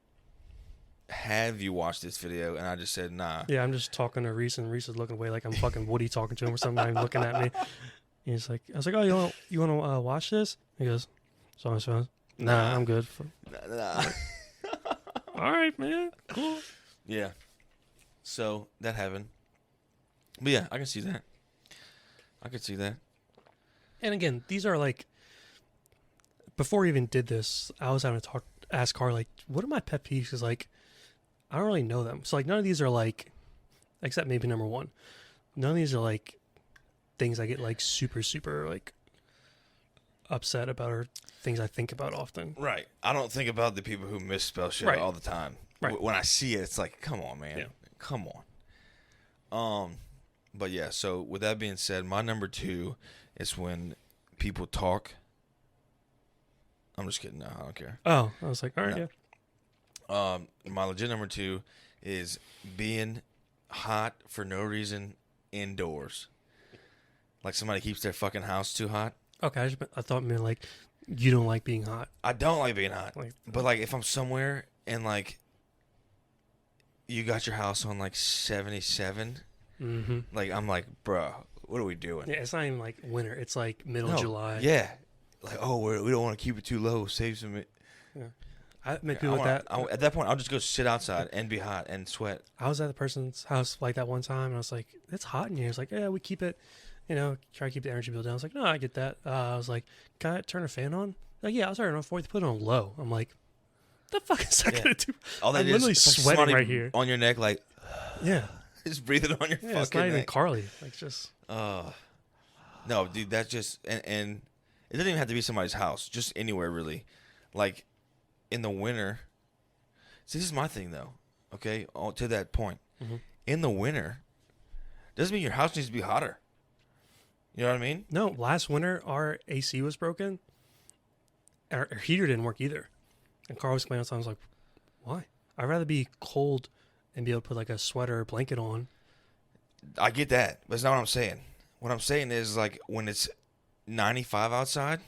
"Have you watched this video?" And I just said, "Nah."
Yeah, I'm just talking to Reese, and Reese is looking away like I'm fucking Woody talking to him or something. Not even looking at me. He's like, I was like, "Oh, you want to watch this?" He goes, "So, nah, I'm good."
Nah.
All right, man, cool.
Yeah. So that happened. But yeah, I can see that.
And again, these are like, before we even did this, I was having to ask Carl, like, what are my pet peeves? Because like, I don't really know them. So like none of these are like, except maybe number one. None of these are like things I get like super like upset about or things I think about often.
Right. I don't think about the people who misspell shit
Right.
all the time.
Right.
When I see it, it's like, come on, man.
Yeah.
Come on. But yeah, so with that being said, my number 2 is when people talk. I'm just kidding. No, I don't care.
Oh, I was like, all right,
No.
yeah.
My legit number 2 is being hot for no reason indoors. Like somebody keeps their fucking house too hot.
Okay, I thought maybe like you don't like being hot.
I don't like being hot.
Like-
But like if I'm somewhere and like you got your house on like 77,
Mm-hmm.
like I'm like, bro, what are we doing?
Yeah, it's not even like winter. It's like middle
No,
July.
Yeah. Like, oh, we don't want to keep it too low. Save some.
I make people with that.
At that point, I'll just go sit outside and be hot and sweat.
I was at the person's house like that one time, and I was like, "It's hot in here." It's like, "Yeah, we keep it, try to keep the energy bill down." I was like, "No, I get that." I was like, "Can I turn a fan on?" Like, "Yeah, I'll turn it on for you. Put it on low." I'm like, "The fuck is that
Yeah.
gonna do?"
All that
I'm
is,
literally
it's like
sweating
somebody
right here.
on your neck, like
Yeah,
just breathing on your
yeah.
fucking
It's not even
neck.
Carly. Like, just
No, dude, that's just and it doesn't even have to be somebody's house, just anywhere really. Like in the winter. See, this is my thing though. Okay, to that point, in the winter, doesn't mean your house needs to be hotter. You know what I mean?
no. Last winter, our AC was broken. Our heater didn't work either, and Carl was complaining. I was like, "Why? I'd rather be cold and be able to put like a sweater or blanket on."
I get that, but that's not what I'm saying. What I'm saying is like when it's 95 outside,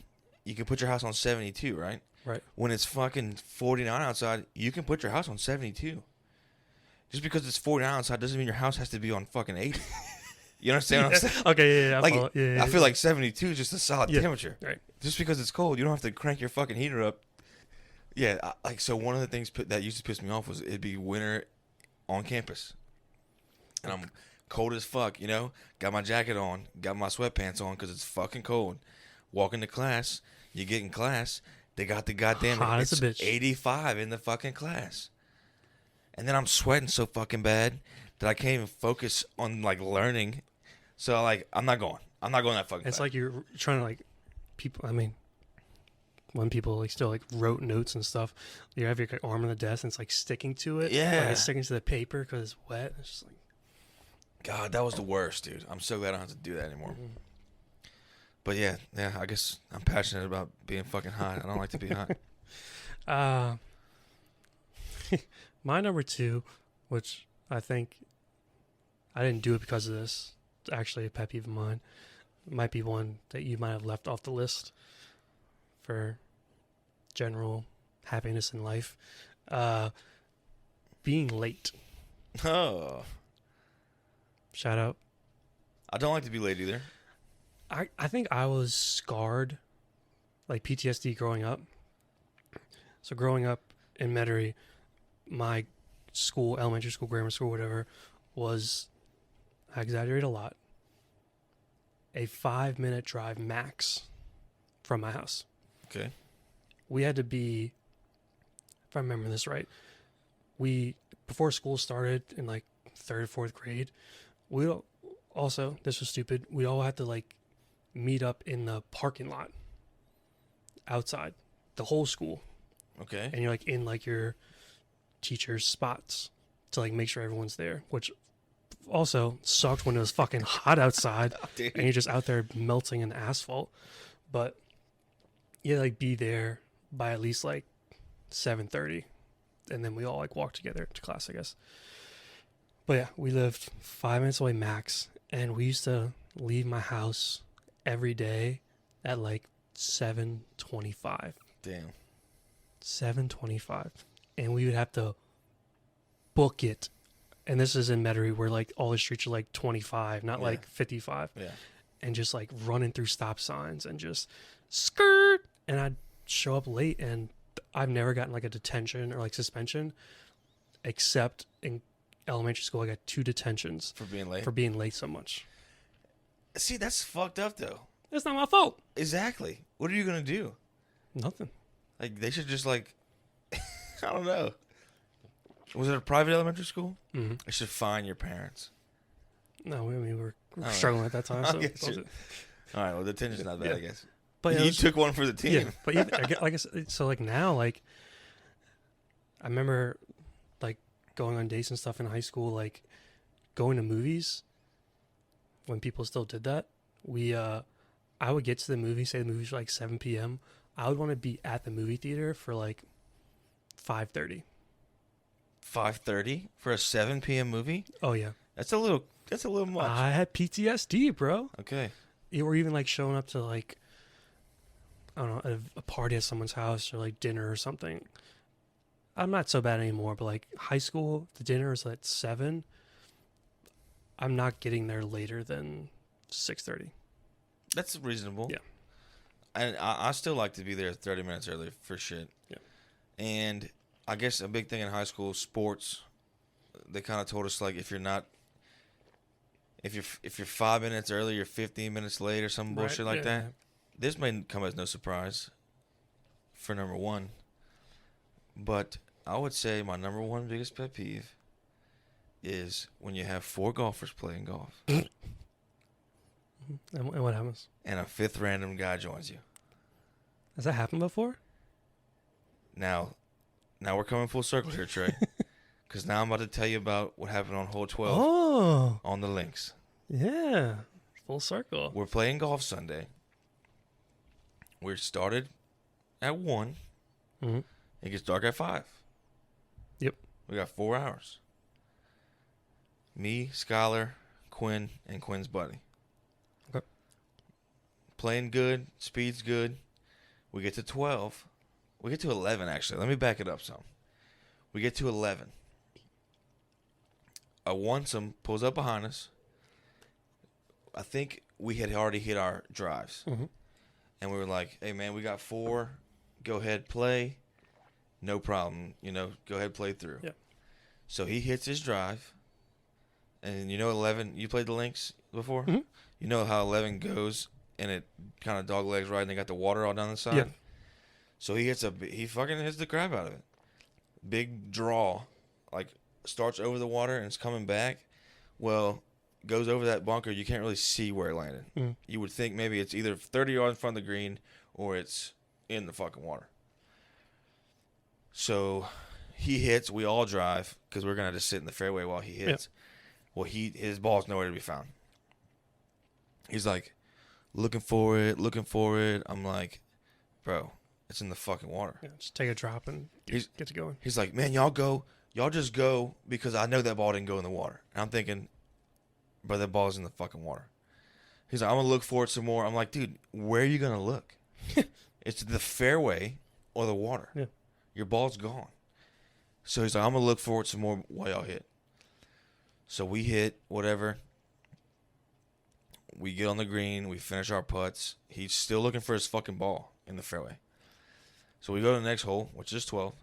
you can put your house on 72, right?
Right.
When it's fucking 49 outside, you can put your house on 72. Just because it's 49 outside doesn't mean your house has to be on fucking 80. You understand what I'm saying?
Okay, yeah.
Like,
Yeah,
I feel like 72 is just a solid
Yeah.
temperature.
Right.
Just because it's cold, you don't have to crank your fucking heater up. Yeah, so one of the things that used to piss me off was it'd be winter on campus. And I'm cold as fuck, got my jacket on, got my sweatpants on because it's fucking cold. Walking to class, you get in class, they got the goddamn
Hot as a
it's
bitch.
85 in the fucking class. And then I'm sweating so fucking bad that I can't even focus on like learning. So like I'm not going that fucking
It's
class.
like you're trying to like people. I mean, when people like still like wrote notes and stuff, you have your like, arm on the desk and it's like sticking to it.
Yeah.
like, it's sticking to the paper because it's wet. It's just like
God, that was the worst, dude. I'm so glad I don't have to do that anymore. But yeah, I guess I'm passionate about being fucking hot. I don't like to be hot.
my number 2, which I think I didn't do it because of this. It's actually a pet peeve of mine. It might be one that you might have left off the list for general happiness in life. Being late.
Oh,
Shout out.
I don't like to be late either.
I think I was scarred, like PTSD growing up. So growing up in Metairie, my school, elementary school, grammar school, whatever, was, I exaggerate a lot, a 5-minute drive max from my house.
Okay.
We had to be, if I remember this right, before school started in like 3rd or 4th grade, this was stupid, we all had to like meet up in the parking lot outside the whole school,
Okay.
and you're like in like your teacher's spots to like make sure everyone's there, which also sucked when it was fucking hot outside
Dude.
and you're just out there melting in asphalt. But you had to like be there by at least like 7:30, and then we all like walked together to class, I guess. But yeah, we lived 5 minutes away max, and we used to leave my house every day at like 7:25.
Damn.
7:25, and we would have to book it. And this is in Metairie, where like all the streets are like 25, not
Yeah.
like 55,
Yeah.
and just like running through stop signs and just skirt. And I'd show up late, and I've never gotten like a detention or like suspension, except in elementary school. I got 2 detentions
For being late.
for being late so much.
See, that's fucked up though.
It's not my fault.
Exactly. What are you gonna do?
Nothing.
Like they should just like, I don't know. Was it a private elementary school?
Mm-hmm.
I should fine your parents.
No, I mean we were
Oh,
struggling at that time. So
get you. All right, well, the attention's not bad,
Yeah.
I guess.
but
You took one for the team.
Yeah, but even, like I said, so like now, like I remember like going on dates and stuff in high school, like going to movies when people still did that. I would get to the movie, say the movies were like 7 p.m. I would want to be at the movie theater for like 5:30.
5:30 for a 7 p.m. movie?
Oh yeah,
That's a little much.
I had PTSD, bro.
Okay.
Or even like showing up to like I don't know a party at someone's house or like dinner or something. I'm not so bad anymore, but like high school, the dinner is at 7. I'm not getting there later than 6:30.
That's reasonable.
Yeah.
And I still like to be there 30 minutes early for shit.
Yeah.
And I guess a big thing in high school, sports, they kind of told us like if you're 5 minutes early, you're 15 minutes late or some bullshit like that. This may come as no surprise for number one. But I would say my number one biggest pet peeve is when you have 4 golfers playing golf
And what happens?
and a 5th random guy joins you.
Has that happened before?
Now we're coming full circle here, Trey. Because now I'm about to tell you about what happened on hole 12
Oh,
on the links.
yeah. Full circle.
We're playing golf Sunday. We started at 1.
Mm-hmm.
It gets dark at 5.
Yep.
We got 4 hours. Me, Skylar, Quinn, and Quinn's buddy.
Okay.
Playing good. Speed's good. We get to 12. We get to 11, actually. Let me back it up some. We get to 11. A one-some pulls up behind us. I think we had already hit our drives.
Mm-hmm.
And we were like, hey, man, we got 4. Go ahead, play. No problem. Go ahead, play through.
Yeah.
So he hits his drive. And 11, you played the links before?
Mm-hmm.
You know how 11 goes and it kind of dog legs right and they got the water all down the side?
Yeah.
So he fucking hits the crap out of it. Big draw. Like, starts over the water and it's coming back. Well, goes over that bunker. You can't really see where it landed.
Mm.
You would think maybe it's either 30 yards in front of the green or it's in the fucking water. So he hits. We all drive because we're going to just sit in the fairway while he hits.
Yeah.
Well, his ball's nowhere to be found. He's like, looking for it. I'm like, bro, it's in the fucking water.
Yeah, just take a drop and get to going.
He's like, man, y'all just go because I know that ball didn't go in the water. And I'm thinking, bro, that ball's in the fucking water. He's like, I'm going to look for it some more. I'm like, dude, where are you going to look? It's the fairway or the water.
Yeah.
Your ball's gone. So he's like, I'm going to look for it some more while y'all hit. So we hit, whatever. We get on the green. We finish our putts. He's still looking for his fucking ball in the fairway. So we go to the next hole, which is 12.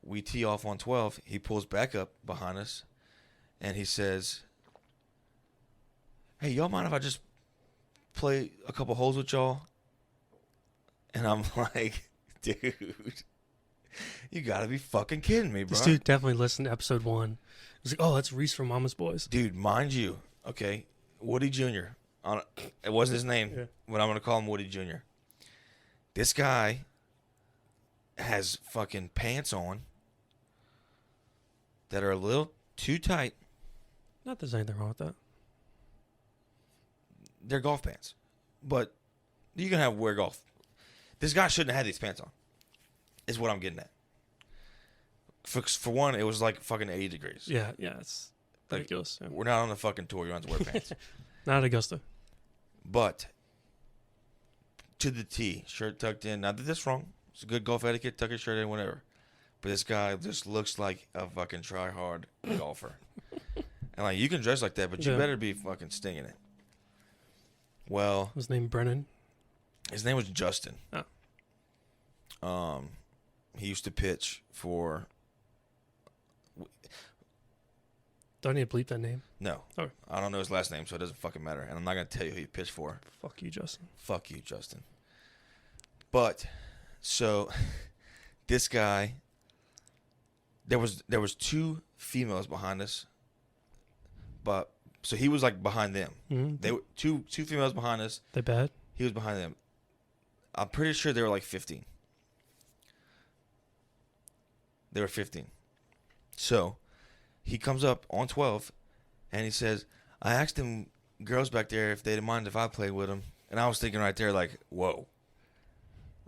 We tee off on 12. He pulls back up behind us, and he says, hey, y'all mind if I just play a couple holes with y'all? And I'm like, dude, you gotta be fucking kidding me, bro.
This dude definitely listened to episode 1. He was like, oh, that's Reese from Mama's Boys.
Dude, mind you, okay, Woody Jr. It wasn't his name,
Yeah.
but I'm gonna call him Woody Jr. This guy has fucking pants on that are a little too tight.
Not that there's anything wrong with that.
They're golf pants, but you can wear golf. This guy shouldn't have had these pants on. Is what I'm getting at. For one, it was like fucking 80 degrees.
Yeah, it's
Like,
ridiculous. Yeah.
We're not on the fucking tour. You don't have to wear pants.
Not at Augusta.
But to the tee, shirt tucked in. Not that that's wrong. It's a good golf etiquette. Tuck your shirt in, whatever. But this guy just looks like a fucking try-hard golfer. And like, you can dress like that, but you
Yeah.
better be fucking stinging it. Well,
His name Brennan.
his name was Justin.
Oh.
He used to pitch for.
Do I need to bleep that name?
No,
Okay.
I don't know his last name, so it doesn't fucking matter. And I'm not gonna tell you who he pitched for.
Fuck you, Justin.
Fuck you, Justin. But so this guy there was two females behind us, but so he was like behind them.
Mm-hmm.
They were two females behind us.
They bad?
He was behind them. I'm pretty sure they were like 15. They were 15. So he comes up on 12, and he says, I asked them girls back there if they didn't mind if I played with them. And I was thinking right there, like, whoa.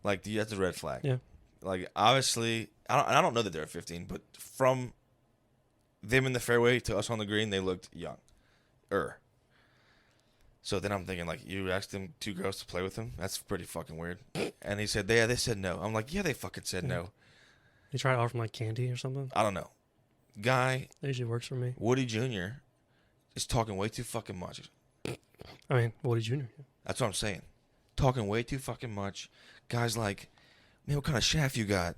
Like, that's a red flag.
Yeah.
Like, obviously, I don't know that they're 15, but from them in the fairway to us on the green, they looked young. So then I'm thinking, like, you asked them two girls to play with him? That's pretty fucking weird. And he said, they said no. I'm like, yeah, they fucking said no.
You try to offer him like candy or something?
I don't know. Guy,
That usually works for me.
Woody Jr., is talking way too fucking much.
I mean, Woody Jr.
That's what I'm saying. Talking way too fucking much. Guy's like, man, what kind of shaft you got?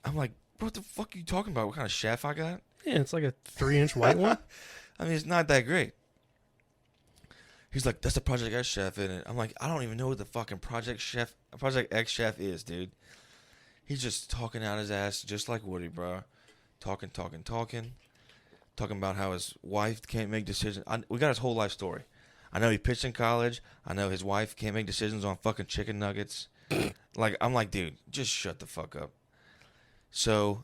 I'm like, what the fuck are you talking about? What kind of shaft I got?
Yeah, it's like a 3-inch white one.
I mean, it's not that great. He's like, that's the Project X shaft in it. I'm like, I don't even know what the fucking Project X shaft is, dude. He's just talking out his ass just like Woody, bro. Talking about how his wife can't make decisions. We got his whole life story. I know he pitched in college. I know his wife can't make decisions on fucking chicken nuggets. Like, I'm like, dude, just shut the fuck up. So,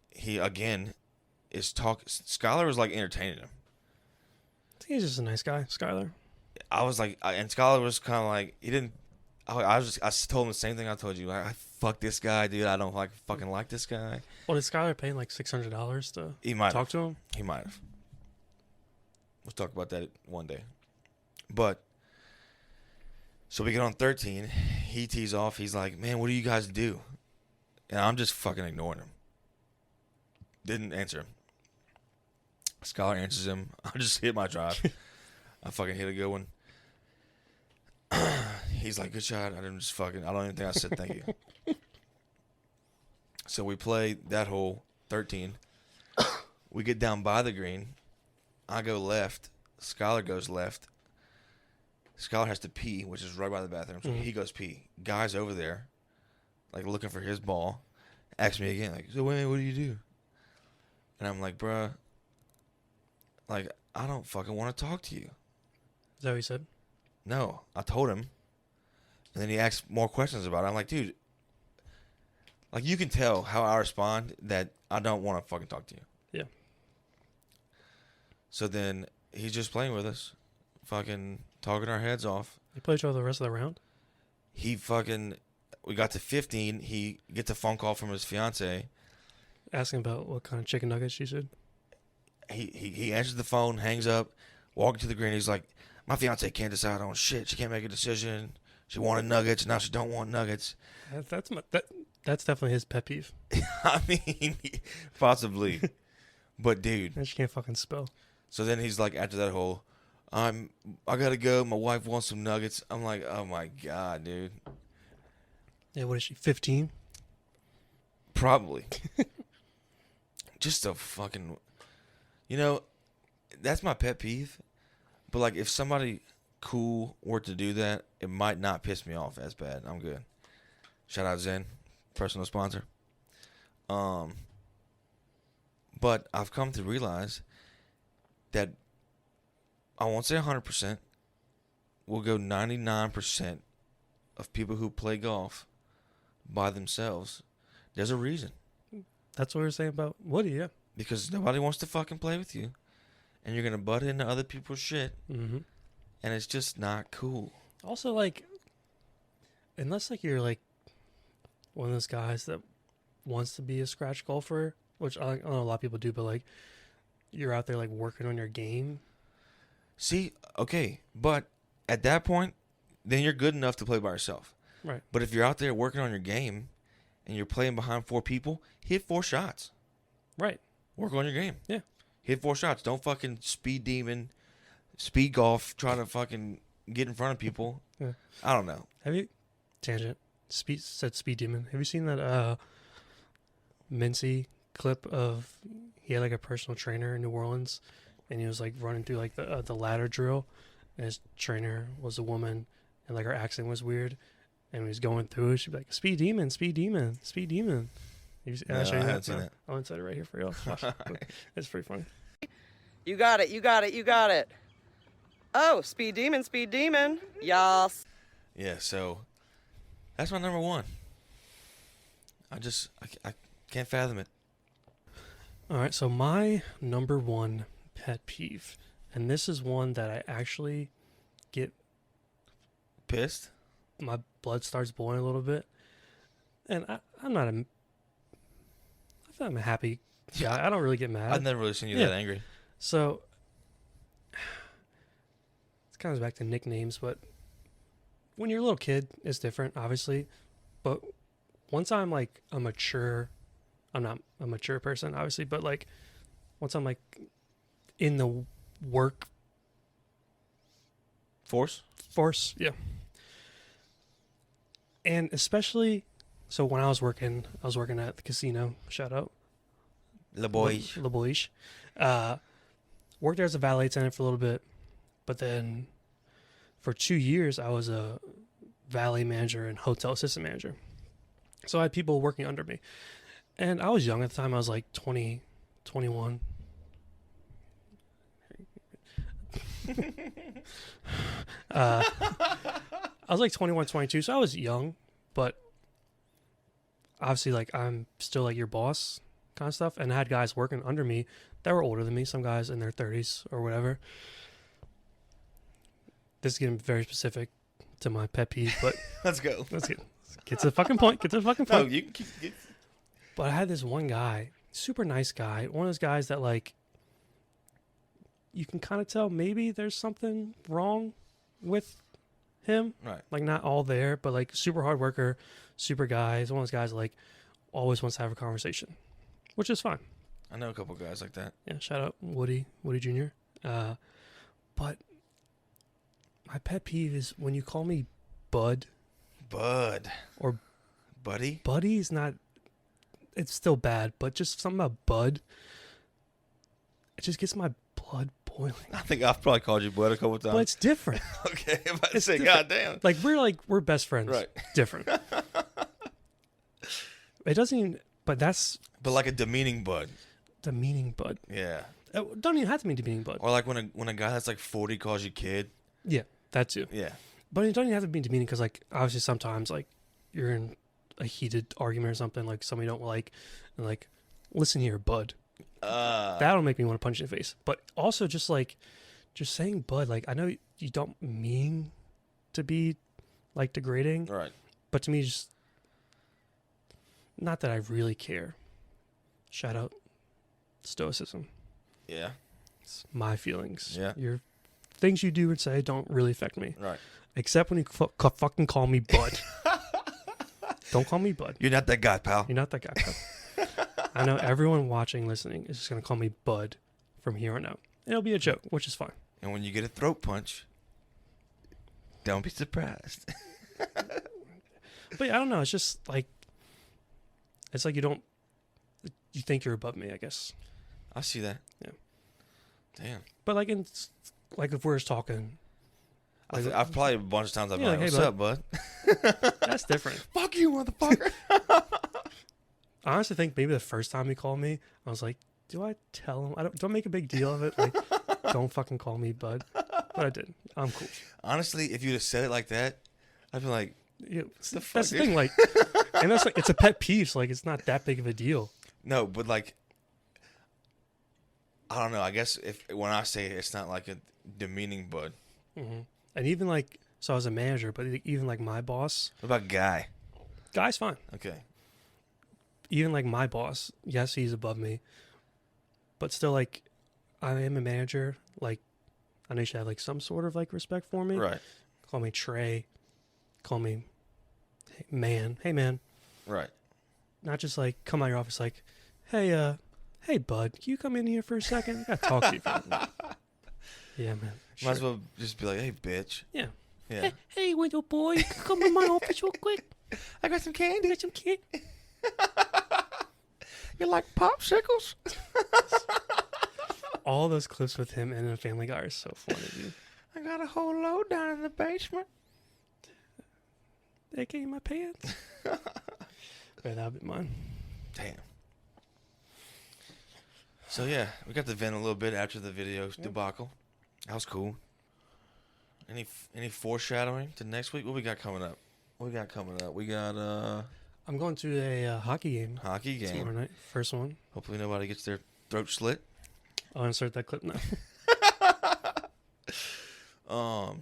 he, again, is talking. Skylar was, like, entertaining him.
I think he's just a nice guy, Skylar.
I was like, and Skylar was kind of like, he didn't, I told him the same thing I told you. I fuck this guy, dude. I don't fucking like this guy.
Well, did Skylar pay him like $600 to
He might
talk to him?
He might have. We'll talk about that one day. But, so we get on 13. He tees off. He's like, man, what do you guys do? And I'm just fucking ignoring him. Didn't answer him. Skylar answers him. I just hit my drive. I fucking hit a good one. He's like, good shot. I don't even think I said thank you. So we play that hole, 13. We get down by the green. I go left. Skylar goes left. Skylar has to pee, which is right by the bathroom. So he goes pee. Guy's over there, like looking for his ball. Asks me again, like, so wait, what do you do? And I'm like, bruh, like, I don't fucking want to talk to you.
Is that what he said?
No, I told him. And then he asked more questions about it. I'm like, dude, like, you can tell how I respond that I don't want to fucking talk to you.
Yeah.
So then he's just playing with us, fucking talking our heads off.
They played each other the rest of the round?
We got to 15. He gets a phone call from his fiance.
Asking about what kind of chicken nuggets she said.
He answers the phone, hangs up, walking to the green. He's like, my fiance can't decide on shit. She can't make a decision. She wanted nuggets. Now she don't want nuggets.
That's definitely his pet peeve.
I mean, possibly. But, dude.
And she can't fucking spell.
So then he's like, after that hole, I got to go. My wife wants some nuggets. I'm like, oh, my God, dude.
Yeah, what is she, 15?
Probably. Just a fucking... You know, that's my pet peeve. But, like, if somebody cool were to do that, it might not piss me off as bad. I'm good. Shout out Zen, personal sponsor. But I've come to realize that I won't say 100%. We'll go 99% of people who play golf by themselves. There's a reason.
That's what we were saying about Woody, yeah.
Because nobody wants to fucking play with you. And you're going to butt into other people's shit.
Mm-hmm.
And it's just not cool.
Also, like, unless, like, you're, like, one of those guys that wants to be a scratch golfer, which I don't know a lot of people do, but, like, you're out there, like, working on your game.
See, okay, but at that point, then you're good enough to play by yourself.
Right.
But if you're out there working on your game and you're playing behind 4 people, hit 4 shots.
Right.
Work on your game.
Yeah. Hit
4 shots. Don't fucking speed golf, try to fucking get in front of people.
Yeah.
I don't know.
Have you... Tangent. Said Speed Demon. Have you seen that Mintzy clip of... He had, like, a personal trainer in New Orleans, and he was, like, running through, like, the ladder drill, and his trainer was a woman, and, like, her accent was weird, and when he was going through it, she'd be like, Speed Demon, Speed Demon, Speed Demon.
No, I haven't seen that.
I'll insert it right here for y'all. Watch. It's pretty funny.
You got it, you got it, you got it. Oh, Speed Demon, Speed Demon. Yas.
Yeah, so that's my number one. I can't fathom it.
All right, so my number one pet peeve, and this is one that I actually get,
Pissed?
my blood starts boiling a little bit, and I'm not a, I feel I'm a happy guy. I don't really get mad.
I've never really seen you
Yeah.
that angry.
So it comes back to nicknames, but when you're a little kid, it's different, obviously. But once I'm like a mature, I'm not a mature person, obviously, but like once I'm like in the work
Force?
yeah. And especially, so when I was working at the casino, shout out.
Le boy.
Le Boish. Worked there as a valet attendant for a little bit, but then for 2 years I was a valet manager and hotel assistant manager. So I had people working under me, and I was young at the time. I was like 20, 21. I was like 21, 22, so I was young, but obviously like I'm still like your boss kind of stuff, and I had guys working under me that were older than me, some guys in their 30s or whatever. This is getting very specific to my pet peeve, but
Let's go.
let's get to the fucking point. Get to the fucking
No,
point.
you can keep.
But I had this one guy, super nice guy, one of those guys that like you can kind of tell maybe there's something wrong with him.
Right.
Like not all there, but like super hard worker, super guy. He's one of those guys that, like always wants to have a conversation, which is fine.
I know a couple guys like that.
Yeah, shout out Woody Jr. But my pet peeve is when you call me Bud
Bud.
or
Buddy?
Buddy is not. It's still bad, but just something about Bud. It just gets my blood boiling.
I think I've probably called you Bud a couple times.
But it's different.
Okay, I'm about to
It's
say,
different.
goddamn.
We're best friends.
Right.
Different. It doesn't even. But that's
But like a demeaning Bud.
the meaning Bud.
Yeah.
It don't even have to mean demeaning Bud.
Or like when a guy that's like 40 calls you kid.
Yeah, that too.
Yeah.
But it doesn't even have to be demeaning because, like, obviously sometimes, like, you're in a heated argument or something, like, somebody you don't like, and, like, listen here, Bud. That'll make me want to punch you in the face. But also just, like, just saying Bud, like, I know you don't mean to be, like, degrading.
Right.
But to me, just, not that I really care. Shout out stoicism.
Yeah.
It's my feelings.
Yeah.
Your things you do and say don't really affect me.
Right.
Except when you fucking call me Bud. Don't call me Bud.
You're not that guy, pal.
You're not that guy, Bud. I know everyone watching, listening is just going to call me Bud from here on out. It'll be a joke, which is fine.
And when you get a throat punch, don't be surprised.
But yeah, I don't know. It's just like, it's like you think you're above me, I guess.
I see that.
Yeah.
Damn.
But like if we're just talking,
I've probably a bunch of times I've been like,
hey,
what's up, bud?
that's different.
Fuck you, motherfucker.
I honestly think maybe the first time he called me, I was like, do I tell him? Don't make a big deal of it. Like, don't fucking call me Bud. But I did. I'm cool.
Honestly, if you'd have said it like that, I'd be like,
Yeah,
the fuck,
that's the
dude?
thing. Like, and that's like, it's a pet peeve. So like, it's not that big of a deal.
no, but like, I don't know. I guess when I say it, it's not like a demeaning Bud.
Mm-hmm. And even like, so I was a manager, but even like my boss,
What about guy?
guy's fine.
Okay.
Even like my boss, yes, he's above me, but still, like, I am a manager. Like, I know you should have like some sort of like respect for me.
Right.
Call me Trey. Call me man. Hey man.
Right.
Not just like come out of your office like, hey bud, can you come in here for a second? I gotta talk to you for a minute. Yeah, man.
Might as well just be like, hey, bitch.
Yeah.
Yeah.
Hey, window boy, you can come in my office real quick.
I got some candy.
I got some kid.
You like popsicles?
All those clips with him and a Family Guy are so funny, dude.
I got a whole load down in the basement.
They gave my pants. Yeah, that'd be mine.
Damn. So yeah, we got to vent a little bit after the video debacle. That was cool. Any foreshadowing to next week? What we got coming up? We got
I'm going to a hockey game
hockey game
tomorrow night. First one.
Hopefully nobody gets their throat slit.
I'll insert that clip now.
I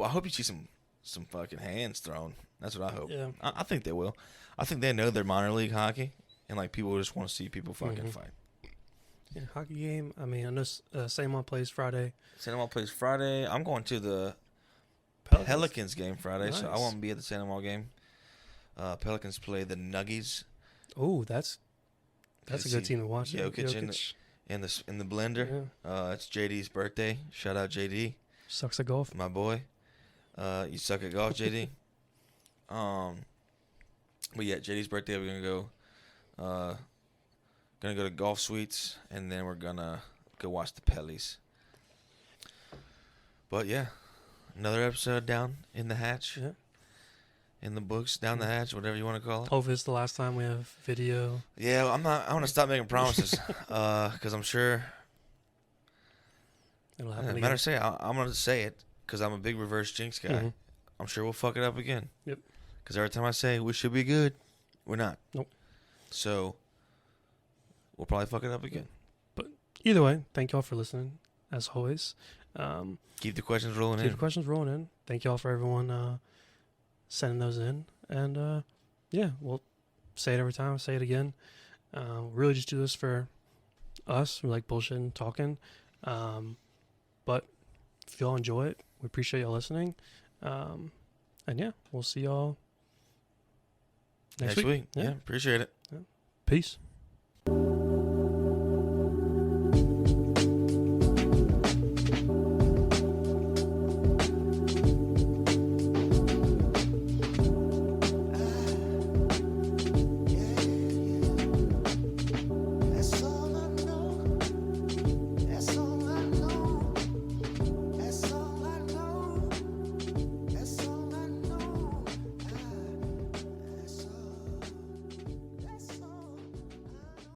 hope you see some fucking hands thrown. That's what I hope.
Yeah.
I think they will. I think they know they're minor league hockey, and like people just want to see people fucking fight.
Yeah, hockey game. I mean, I know Same Old plays Friday.
Santa Mall plays Friday. I'm going to the Pelicans game Friday, so I
Nice.
won't be at the Santa Mall game. Pelicans play the Nuggies.
Oh, that's a
see
good team to watch.
Jokic in the blender.
Yeah.
It's JD's birthday. Shout out JD,
Sucks at golf.
my boy. You suck at golf, JD. But yeah, JD's birthday. We're gonna go to Golf Suites, and then we're gonna go watch the Pellies. But yeah, another episode down in the hatch.
Yeah.
In the books, down the hatch, whatever you want to call it.
Hopefully it's the last time we have video.
Yeah, I want to stop making promises, because I'm sure.
It'll happen
Matter
again.
of say, I'm gonna say it because I'm a big reverse jinx guy.
Mhm.
I'm sure we'll fuck it up again.
Yep.
Because every time I say we should be good, we're not.
Nope.
So we'll probably fuck it up again.
Either way, thank y'all for listening, as always.
Keep the questions rolling
Keep
in.
the questions rolling in. Thank y'all for everyone sending those in. And yeah, we'll say it every time, say it again. Really just do this for us. We like bullshitting, talking. But if y'all enjoy it, we appreciate y'all listening. And yeah, we'll see y'all next week.
Yeah, appreciate it.
Peace.